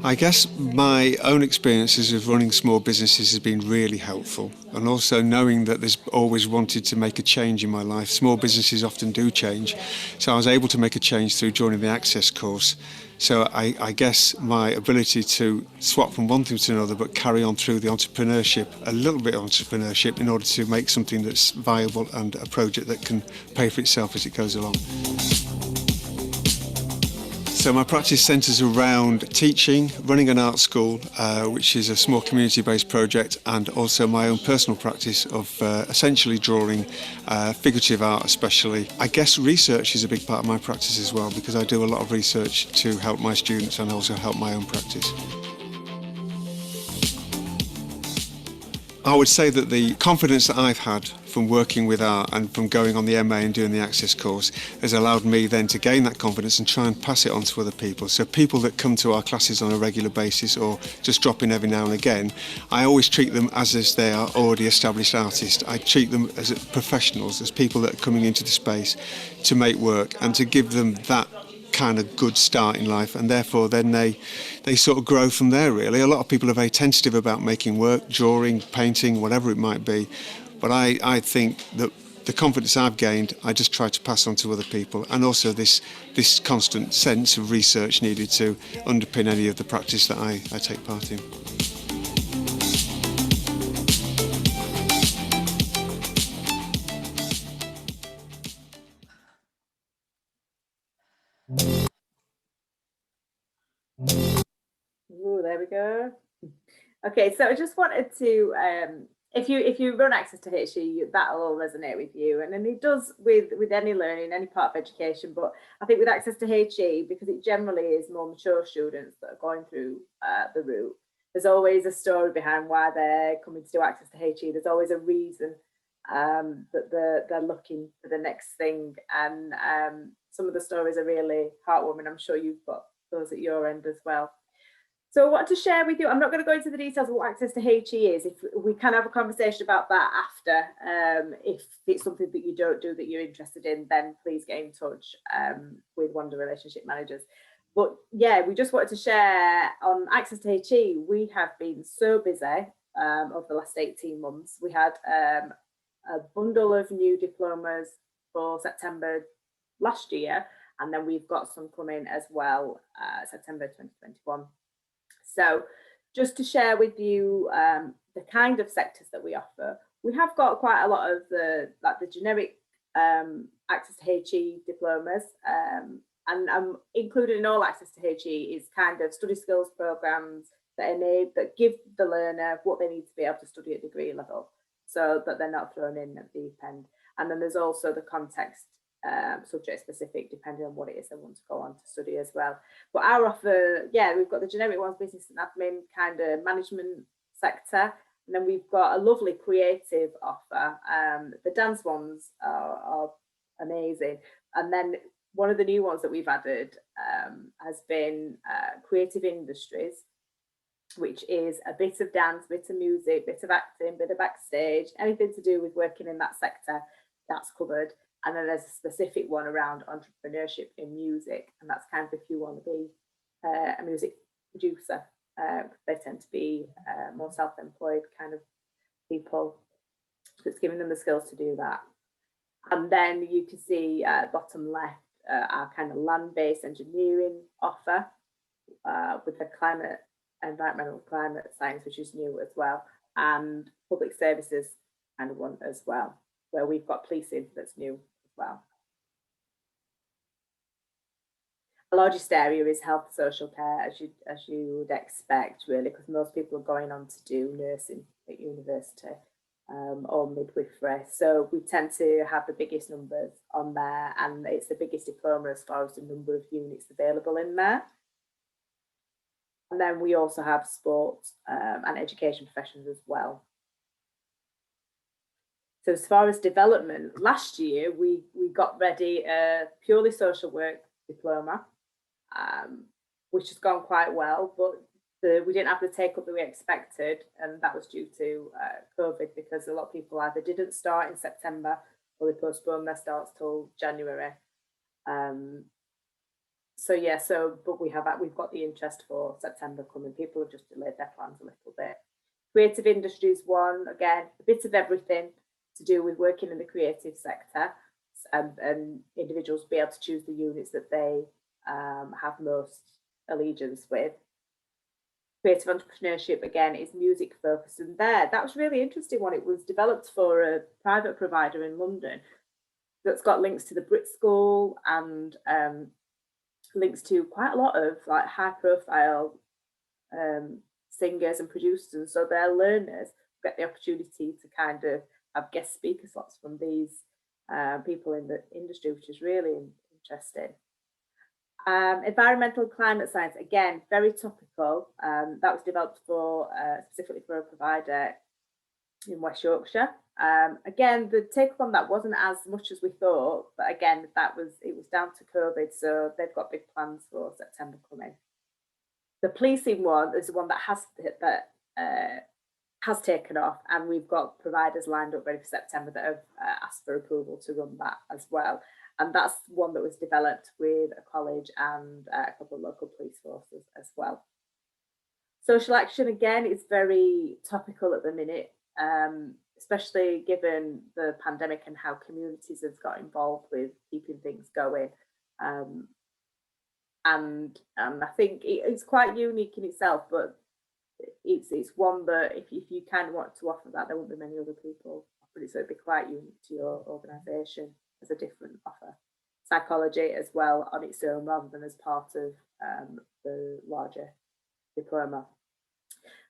I guess my own experiences of running small businesses has been really helpful, and also knowing that there's always wanted to make a change in my life. Small businesses often do change, so I was able to make a change through joining the Access course. So I guess my ability to swap from one thing to another but carry on through the entrepreneurship, a little bit of entrepreneurship, in order to make something that's viable and a project that can pay for itself as it goes along. So my practice centres around teaching, running an art school, which is a small community-based project, and also my own personal practice of essentially drawing, figurative art especially. I guess research is a big part of my practice as well, because I do a lot of research to help my students and also help my own practice. I would say that the confidence that I've had from working with art and from going on the MA and doing the Access course has allowed me then to gain that confidence and try and pass it on to other people. So people that come to our classes on a regular basis or just drop in every now and again, I always treat them as if they are already established artists. I treat them as professionals, as people that are coming into the space to make work and to give them that kind of good start in life, and therefore then they sort of grow from there really. A lot of people are very tentative about making work, drawing, painting, whatever it might be, but I think that the confidence I've gained I just try to pass on to other people, and also this constant sense of research needed to underpin any of the practice that I take part in. Ooh, there we go. Okay, so I just wanted to, if you run Access to HE, that'll all resonate with you, and then it does with any learning, any part of education. But I think with Access to HE, because it generally is more mature students that are going through the route, there's always a story behind why they're coming to do Access to HE. There's always a reason that they're looking for the next thing, and some of the stories are really heartwarming. I'm sure you've got those at your end as well. So I want to share with you, I'm not going to go into the details of what Access to HE is. If we can have a conversation about that after, if it's something that you don't do that you're interested in, then please get in touch with one of the relationship managers. But yeah, we just wanted to share on Access to HE, we have been so busy over the last 18 months. We had a bundle of new diplomas for September last year, and then we've got some coming as well, September 2021. So just to share with you the kind of sectors that we offer, we have got quite a lot of the generic access to HE diplomas, and included in all access to HE is kind of study skills programs that give the learner what they need to be able to study at degree level, so that they're not thrown in at the deep end. And then there's also the context, subject specific, depending on what it is they want to go on to study as well. But our offer, yeah, we've got the generic ones, business and admin, kind of management sector, and then we've got a lovely creative offer. The dance ones are amazing, and then one of the new ones that we've added has been creative industries, which is a bit of dance, bit of music, bit of acting, bit of backstage, anything to do with working in that sector, that's covered. And then there's a specific one around entrepreneurship in music, and that's kind of if you want to be a music producer. They tend to be more self-employed kind of people, so it's giving them the skills to do that. And then you can see bottom left our kind of land-based engineering offer with the environmental climate science, which is new as well, and public services kind of one as well, where we've got policing that's new as well. The largest area is health and social care, as you would expect, really, because most people are going on to do nursing at university or midwifery. So we tend to have the biggest numbers on there, and it's the biggest diploma as far as the number of units available in there. And then we also have sports and education professions as well. So as far as development, last year we got ready a purely social work diploma, which has gone quite well, but we didn't have the take up that we expected, and that was due to COVID, because a lot of people either didn't start in September or they postponed their starts till January. So yeah, but we've got the interest for September coming. People have just delayed their plans a little bit. Creative industries one, again, a bit of everything to do with working in the creative sector, and individuals be able to choose the units that they have most allegiance with. Creative entrepreneurship, again, is music focused, and that was really interesting one. It was developed for a private provider in London that's got links to the Brit School and links to quite a lot of like high profile singers and producers, and so their learners get the opportunity to kind of have guest speaker slots from these people in the industry, which is really interesting. Environmental climate science, again, very topical. That was developed for specifically for a provider in West Yorkshire. Again, the take on that wasn't as much as we thought, but again, it was down to COVID, so they've got big plans for September coming. The policing one is the one that has taken off, and we've got providers lined up ready for September that have asked for approval to run that as well. And that's one that was developed with a college and a couple of local police forces as well. Social action, again, is very topical at the minute, especially given the pandemic and how communities have got involved with keeping things going. And I think it's quite unique in itself, but it's one that if you kind of want to offer that, there won't be many other people offering it, so it'd be quite unique to your organisation as a different offer. Psychology as well on its own, rather than as part of the larger diploma.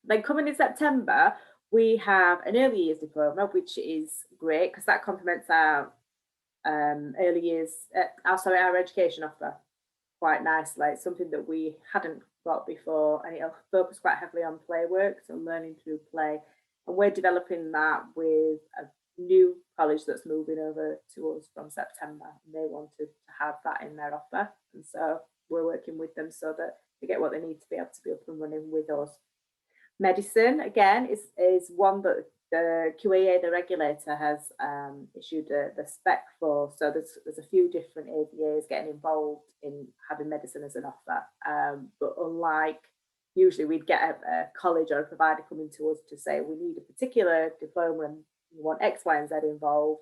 Then coming in September, we have an early years diploma, which is great because that complements our our education offer quite nicely. It's something that we hadn't got before, and it'll focus quite heavily on play work, so learning through play. And we're developing that with a new college that's moving over to us from September, and they wanted to have that in their offer, and so we're working with them so that they get what they need to be able to be up and running with us. Medicine, again, is one that the QAA, the regulator, has issued the spec for, so there's a few different ABAs getting involved in having medicine as an offer, but unlike usually we'd get a college or a provider coming to us to say we need a particular diploma and we want X, Y and Z involved.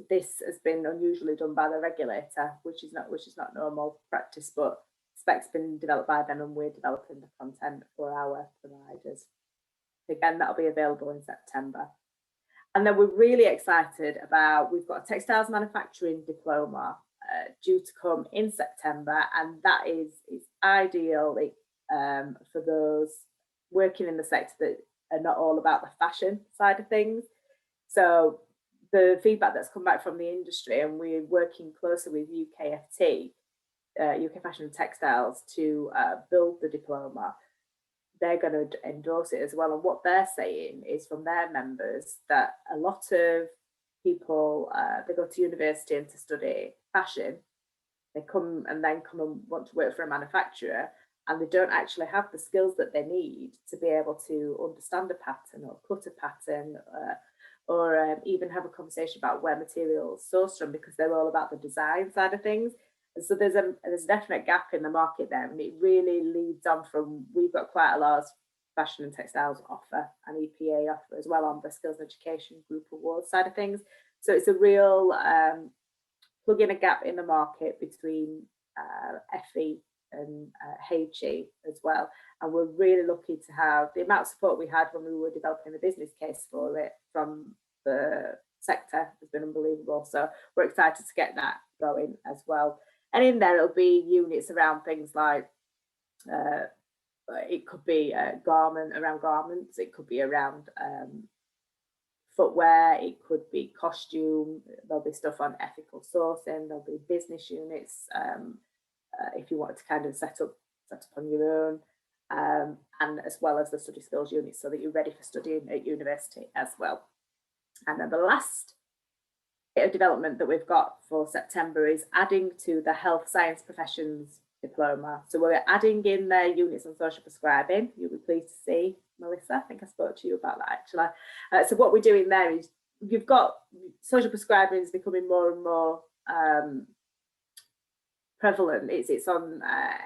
This has been unusually done by the regulator, which is not normal practice, but spec's been developed by them and we're developing the content for our providers. Again, that'll be available in September. And then we're really excited about, we've got a textiles manufacturing diploma due to come in September, and that is ideal for those working in the sector that are not all about the fashion side of things. So the feedback that's come back from the industry, and we're working closely with UKFT, UK Fashion and Textiles, to build the diploma. They're going to endorse it as well. And what they're saying is from their members that a lot of people, they go to university and to study fashion, they come and want to work for a manufacturer, and they don't actually have the skills that they need to be able to understand a pattern or cut a pattern, or even have a conversation about where materials sourced from, because they're all about the design side of things. And so there's a definite gap in the market there, and it really leads on from, we've got quite a large fashion and textiles offer and EPA offer as well on the Skills and Education Group Awards side of things. So it's a real plug in a gap in the market between FE and HE as well. And we're really lucky to have the amount of support we had when we were developing the business case for it from the sector has been unbelievable. So we're excited to get that going as well. And in there, it'll be units around things like, it could be around garments, it could be around footwear, it could be costume, there'll be stuff on ethical sourcing, there'll be business units, if you wanted to kind of set up on your own, and as well as the study skills units, so that you're ready for studying at university as well. And then the last bit of development that we've got for September is adding to the health science professions diploma. So we're adding in their units on social prescribing. You'll be pleased to see, Melissa, I think I spoke to you about that actually. So what we're doing there is, you've got social prescribing is becoming more and more prevalent. It's on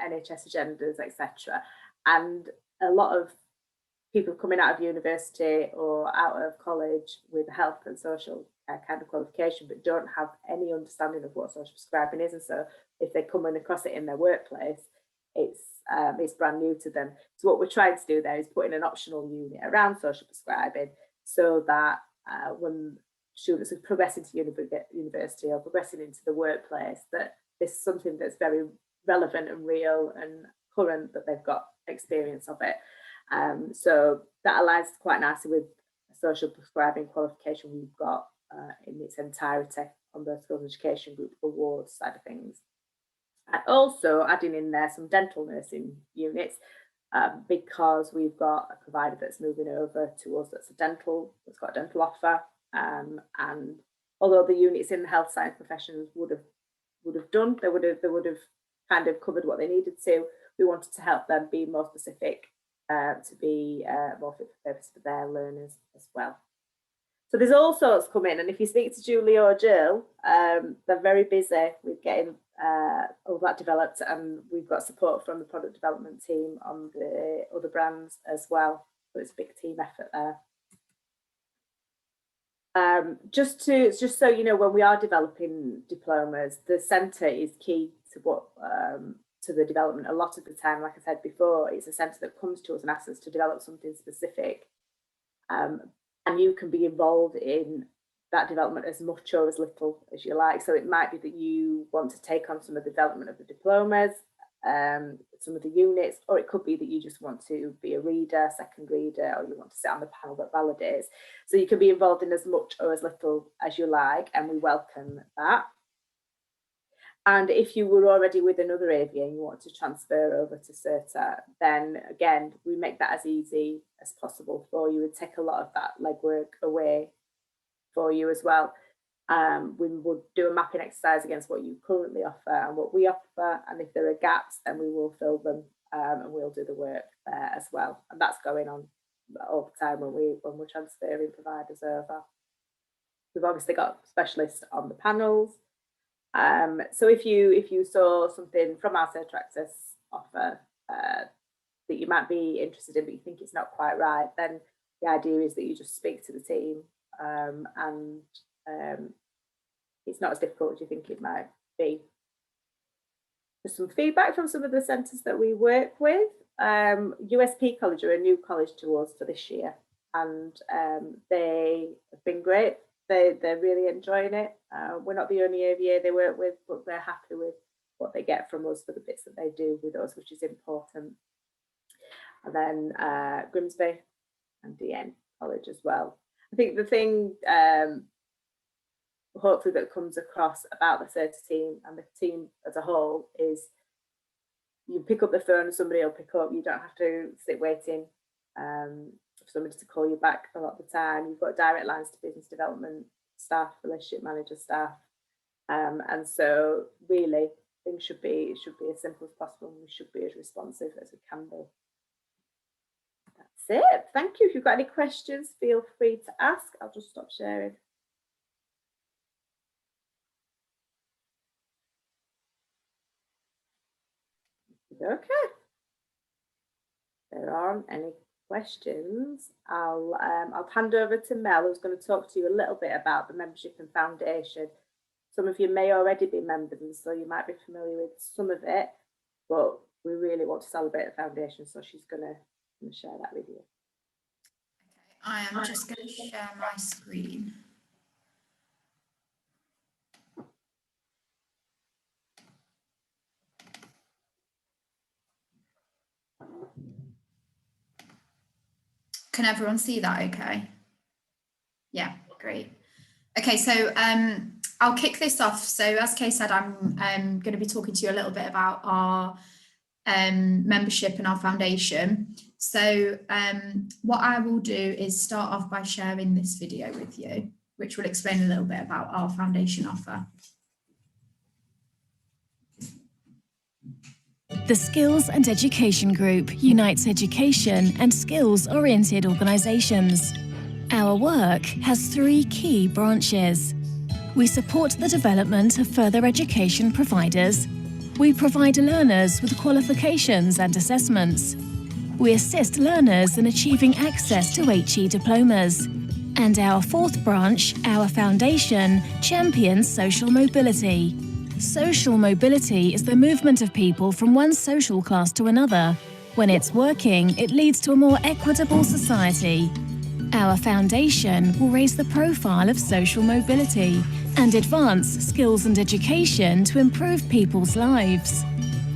NHS agendas, etc. And a lot of people coming out of university or out of college with health and social kind of qualification, but don't have any understanding of what social prescribing is. And so if they come across it in their workplace, it's brand new to them. So what we're trying to do there is put in an optional unit around social prescribing, so that when students are progressing to university or progressing into the workplace, that this is something that's very relevant and real and current, that they've got experience of it. So that aligns quite nicely with social prescribing qualification we've got in its entirety on the Skills and Education Group Awards side of things. And also adding in there some dental nursing units, because we've got a provider that's moving over to us that's got a dental offer. And although the units in the health science professions would have done, they would have kind of covered what they needed to. We wanted to help them be more specific, to be more fit for purpose for their learners as well. So there's all sorts coming, and if you speak to Julie or Jill, they're very busy with getting all that developed, and we've got support from the product development team on the other brands as well. So it's a big team effort there. Just so you know, when we are developing diplomas, the centre is key to what to the development. A lot of the time, like I said before, it's a centre that comes to us and asks us to develop something specific, and you can be involved in that development as much or as little as you like. So it might be that you want to take on some of the development of the diplomas, some of the units, or it could be that you just want to be a reader, second reader, or you want to sit on the panel that validates. So you can be involved in as much or as little as you like, and we welcome that. And if you were already with another AVA and you want to transfer over to CERTA, then again, we make that as easy as possible for you and take a lot of that legwork away for you as well. We would do a mapping exercise against what you currently offer and what we offer, and if there are gaps, then we will fill them, and we'll do the work there as well. And that's going on all the time when we're transferring providers over. We've obviously got specialists on the panels. So if you saw something from our CERTA Access offer that you might be interested in, but you think it's not quite right, then the idea is that you just speak to the team, and it's not as difficult as you think it might be. There's some feedback from some of the centres that we work with. USP College are a new college to us for this year. and they have been great. They're really enjoying it. We're not the only AVA they work with, but they're happy with what they get from us for the bits that they do with us, which is important. And then Grimsby and DN College as well. I think the thing hopefully that comes across about the CERTA team and the team as a whole is you pick up the phone and somebody will pick up. You don't have to sit waiting for somebody to call you back a lot of the time. You've got direct lines to business development staff, relationship manager staff, and so really things should be as simple as possible, and we should be as responsive as we can be. That's it. Thank you. If you've got any questions, feel free to ask. I'll just stop sharing. Okay. There aren't any questions. I'll hand over to Mel, who's going to talk to you a little bit about the membership and foundation. Some of you may already be members, and so you might be familiar with some of it, but we really want to celebrate the foundation, so she's going to share that with you. Okay, I am just going to share my screen. Can everyone see that okay? Yeah, great. Okay, so I'll kick this off. So as Kay said, I'm going to be talking to you a little bit about our membership and our foundation. So what I will do is start off by sharing this video with you, which will explain a little bit about our foundation offer. The Skills and Education Group unites education and skills-oriented organisations. Our work has 3 key branches. We support the development of further education providers. We provide learners with qualifications and assessments. We assist learners in achieving access to HE diplomas. And our 4th branch, our foundation, champions social mobility. Social mobility is the movement of people from one social class to another. When it's working, it leads to a more equitable society. Our foundation will raise the profile of social mobility and advance skills and education to improve people's lives.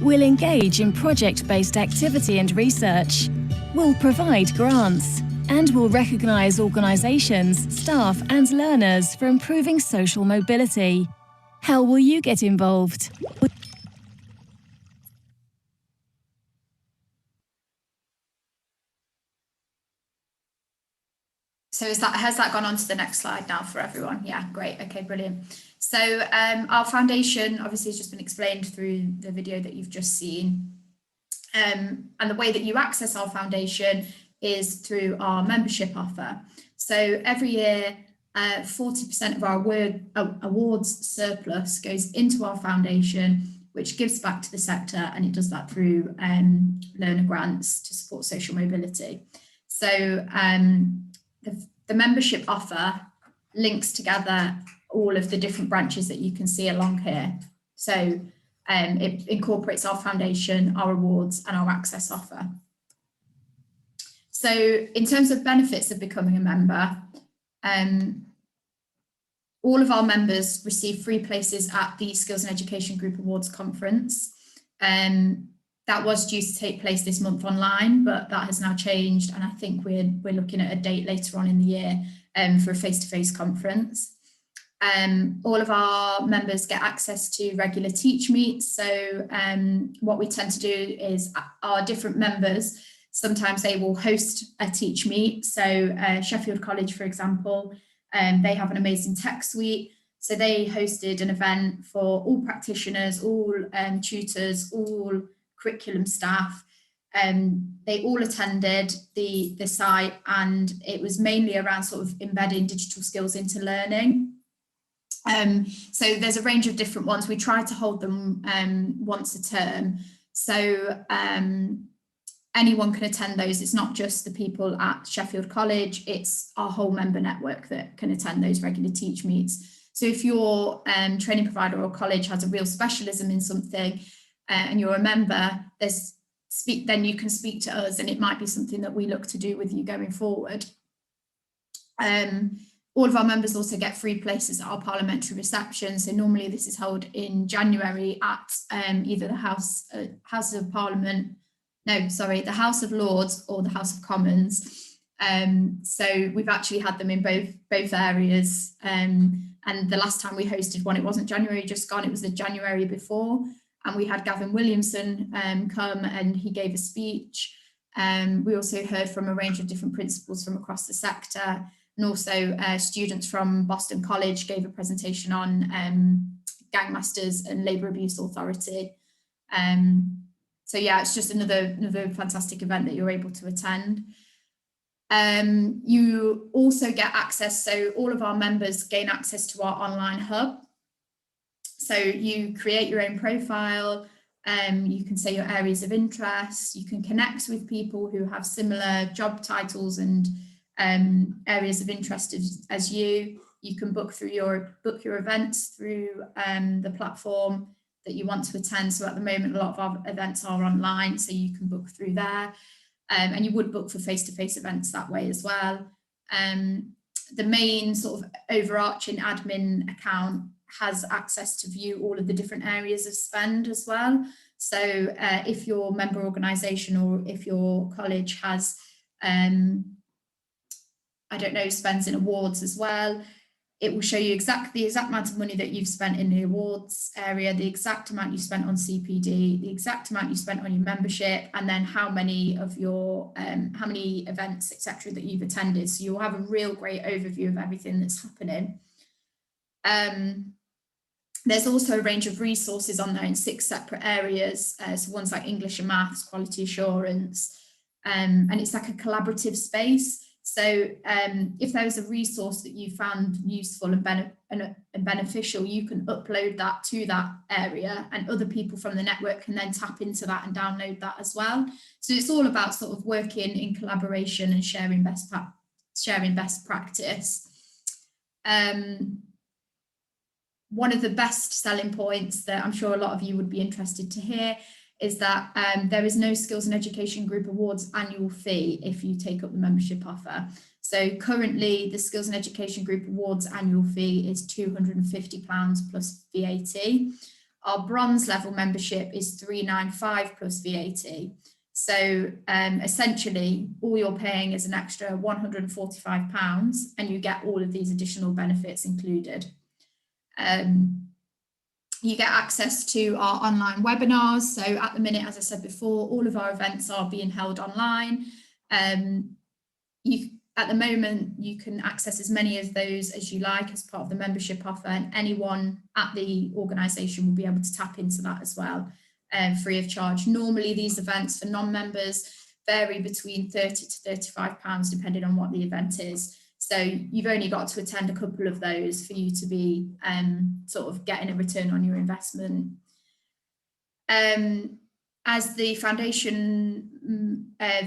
We'll engage in project-based activity and research. We'll provide grants, and we'll recognise organisations, staff and learners for improving social mobility. How will you get involved? So has that gone on to the next slide now for everyone? Yeah, great. Okay, brilliant. So our foundation obviously has just been explained through the video that you've just seen. And the way that you access our foundation is through our membership offer. So every year, 40% of our awards surplus goes into our foundation, which gives back to the sector, and it does that through learner grants to support social mobility. So the membership offer links together all of the different branches that you can see along here. So it incorporates our foundation, our awards, and our access offer. So in terms of benefits of becoming a member, all of our members receive free places at the Skills and Education Group Awards Conference. That was due to take place this month online, but that has now changed, and I think we're looking at a date later on in the year for a face-to-face conference. All of our members get access to regular teach meets. So what we tend to do is our different members, sometimes they will host a teach meet. So Sheffield College, for example, they have an amazing tech suite. So they hosted an event for all practitioners, all tutors, all curriculum staff. They all attended the site, and it was mainly around sort of embedding digital skills into learning. So there's a range of different ones. We try to hold them once a term. So anyone can attend those. It's not just the people at Sheffield College, it's our whole member network that can attend those regular teach meets. So if your training provider or college has a real specialism in something and you're a member, then you can speak to us, and it might be something that we look to do with you going forward. All of our members also get free places at our Parliamentary Reception. So normally this is held in January at either the House of Parliament, the House of Lords or the House of Commons. So we've actually had them in both areas. And the last time we hosted one, it wasn't January just gone, it was the January before. And we had Gavin Williamson come and he gave a speech. We also heard from a range of different principals from across the sector. And also students from Boston College gave a presentation on gangmasters and labour abuse authority. So yeah, it's just another fantastic event that you're able to attend. You also get access, so all of our members gain access to our online hub. So you create your own profile, you can say your areas of interest, you can connect with people who have similar job titles and areas of interest as you. You can book your events through the platform that you want to attend. So at the moment, a lot of our events are online, so you can book through there. And you would book for face-to-face events that way as well. The main sort of overarching admin account has access to view all of the different areas of spend as well. So if your member organisation or if your college has spends in awards as well, it will show you the exact amount of money that you've spent in the awards area, the exact amount you spent on CPD, the exact amount you spent on your membership, and then how many of your how many events, etc., that you've attended. So you'll have a real great overview of everything that's happening. There's also a range of resources on there in 6 separate areas. So ones like English and Maths, quality assurance, and it's like a collaborative space. So if there was a resource that you found useful and beneficial, you can upload that to that area and other people from the network can then tap into that and download that as well. So it's all about sort of working in collaboration and sharing best practice. One of the best selling points that I'm sure a lot of you would be interested to hear is that there is no Skills and Education Group Awards annual fee if you take up the membership offer. So currently the Skills and Education Group Awards annual fee is £250 plus VAT. Our bronze level membership is £395 plus VAT. So essentially all you're paying is an extra £145 and you get all of these additional benefits included. You get access to our online webinars. So at the minute, as I said before, all of our events are being held online. At the moment, you can access as many of those as you like as part of the membership offer, and anyone at the organisation will be able to tap into that as well, free of charge. Normally, these events for non-members vary between £30 to £35, depending on what the event is. So you've only got to attend a couple of those for you to be sort of getting a return on your investment. As the foundation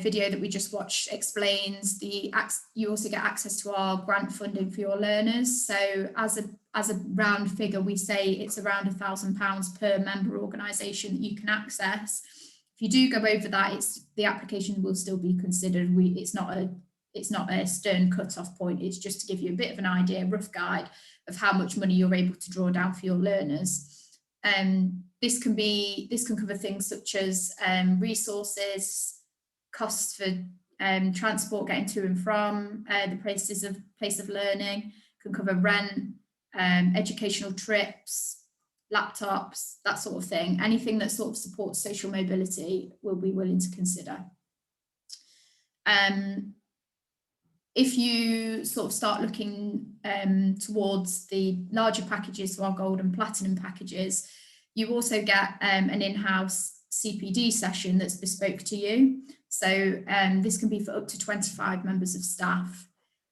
video that we just watched explains, you also get access to our grant funding for your learners. So as a round figure, we say it's around £1,000 per member organisation that you can access. If you do go over that, the application will still be considered. It's not a stern cut-off point. It's just to give you a bit of an idea, a rough guide of how much money you're able to draw down for your learners. This can cover things such as resources, costs for transport getting to and from the place of learning, can cover rent, educational trips, laptops, that sort of thing. Anything that sort of supports social mobility we'll be willing to consider. If you sort of start looking towards the larger packages, so our gold and platinum packages, you also get an in-house Cpd session that's bespoke to you. So this can be for up to 25 members of staff.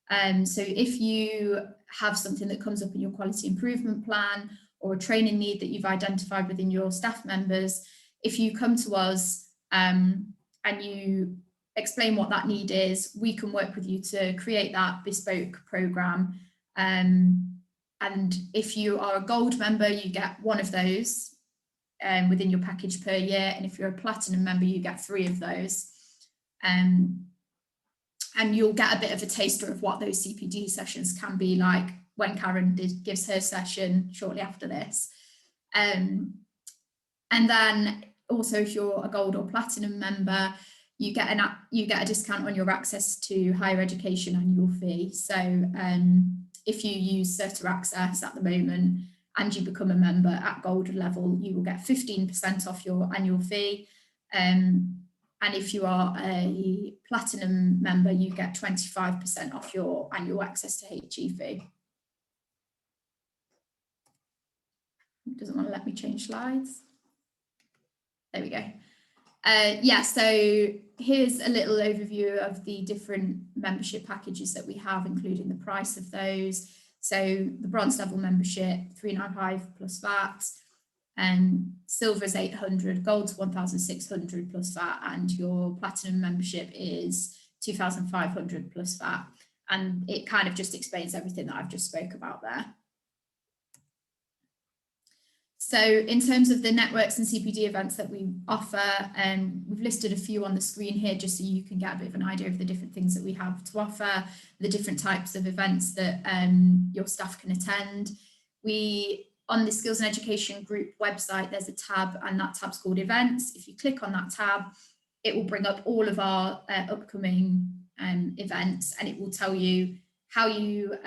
So if you have something that comes up in your quality improvement plan or a training need that you've identified within your staff members, if you come to us and you explain what that need is, we can work with you to create that bespoke programme. And if you are a gold member, you get one of those within your package per year. And if you're a platinum member, you get 3 of those. And you'll get a bit of a taster of what those CPD sessions can be like when Karen gives her session shortly after this. And then also, if you're a gold or platinum member, you get a discount on your access to higher education annual fee. So if you use Certa Access at the moment and you become a member at gold level, you will get 15% off your annual fee. And if you are a platinum member, you get 25% off your annual access to HE fee. It doesn't want to let me change slides. There we go. Yeah, so here's a little overview of the different membership packages that we have, including the price of those. So the bronze level membership, $395 plus VAT, and silver is 800, gold's 1,600 plus VAT, and your platinum membership is 2,500 plus VAT. And it kind of just explains everything that I've just spoke about there. So in terms of the networks and CPD events that we offer, we've listed a few on the screen here just so you can get a bit of an idea of the different things that we have to offer, the different types of events that your staff can attend. On the Skills and Education Group website, there's a tab, and that tab's called Events. If you click on that tab, it will bring up all of our upcoming events, and it will tell you how you,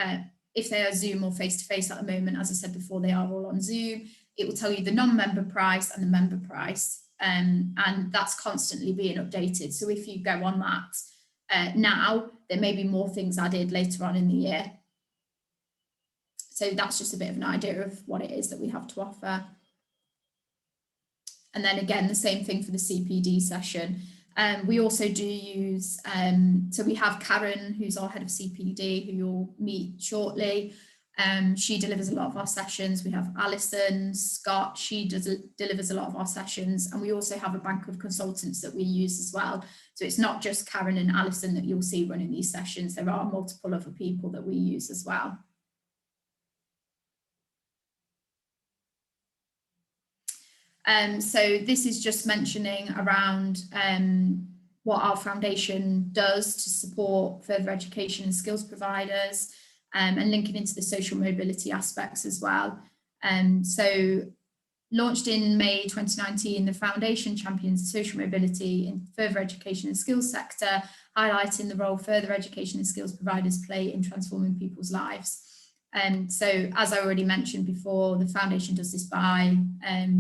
if they are Zoom or face-to-face at the moment. As I said before, they are all on Zoom. It will tell you the non-member price and the member price, and that's constantly being updated. So if you go on that now, there may be more things added later on in the year. So that's just a bit of an idea of what it is that we have to offer. And then again, the same thing for the CPD session. We also do use, so we have Karen, who's our head of CPD, who you'll meet shortly. She delivers a lot of our sessions. We have Alison, Scott, she delivers a lot of our sessions. And we also have a bank of consultants that we use as well. So it's not just Karen and Alison that you'll see running these sessions. There are multiple other people that we use as well. So this is just mentioning around what our foundation does to support further education and skills providers, and linking into the social mobility aspects as well. So launched in May 2019, the foundation champions social mobility in further education and skills sector, highlighting the role further education and skills providers play in transforming people's lives. So as I already mentioned before, the foundation does this by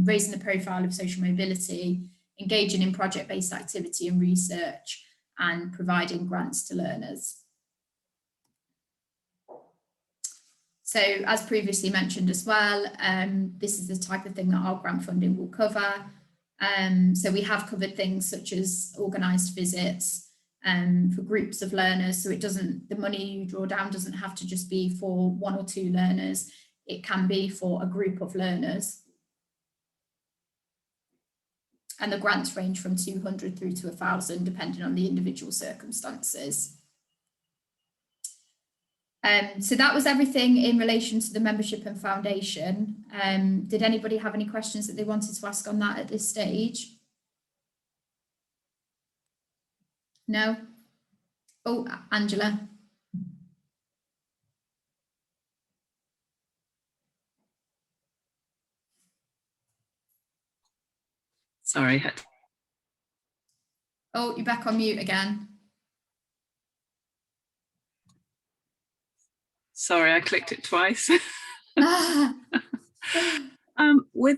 raising the profile of social mobility, engaging in project-based activity and research, and providing grants to learners. So as previously mentioned as well, this is the type of thing that our grant funding will cover. So we have covered things such as organised visits, for groups of learners, so the money you draw down doesn't have to just be for 1 or 2 learners, it can be for a group of learners. And the grants range from 200 through to 1,000 depending on the individual circumstances. So that was everything in relation to the membership and foundation. Did anybody have any questions that they wanted to ask on that at this stage? No? Oh, Angela. Sorry. Oh, you're back on mute again. Sorry, I clicked it twice. With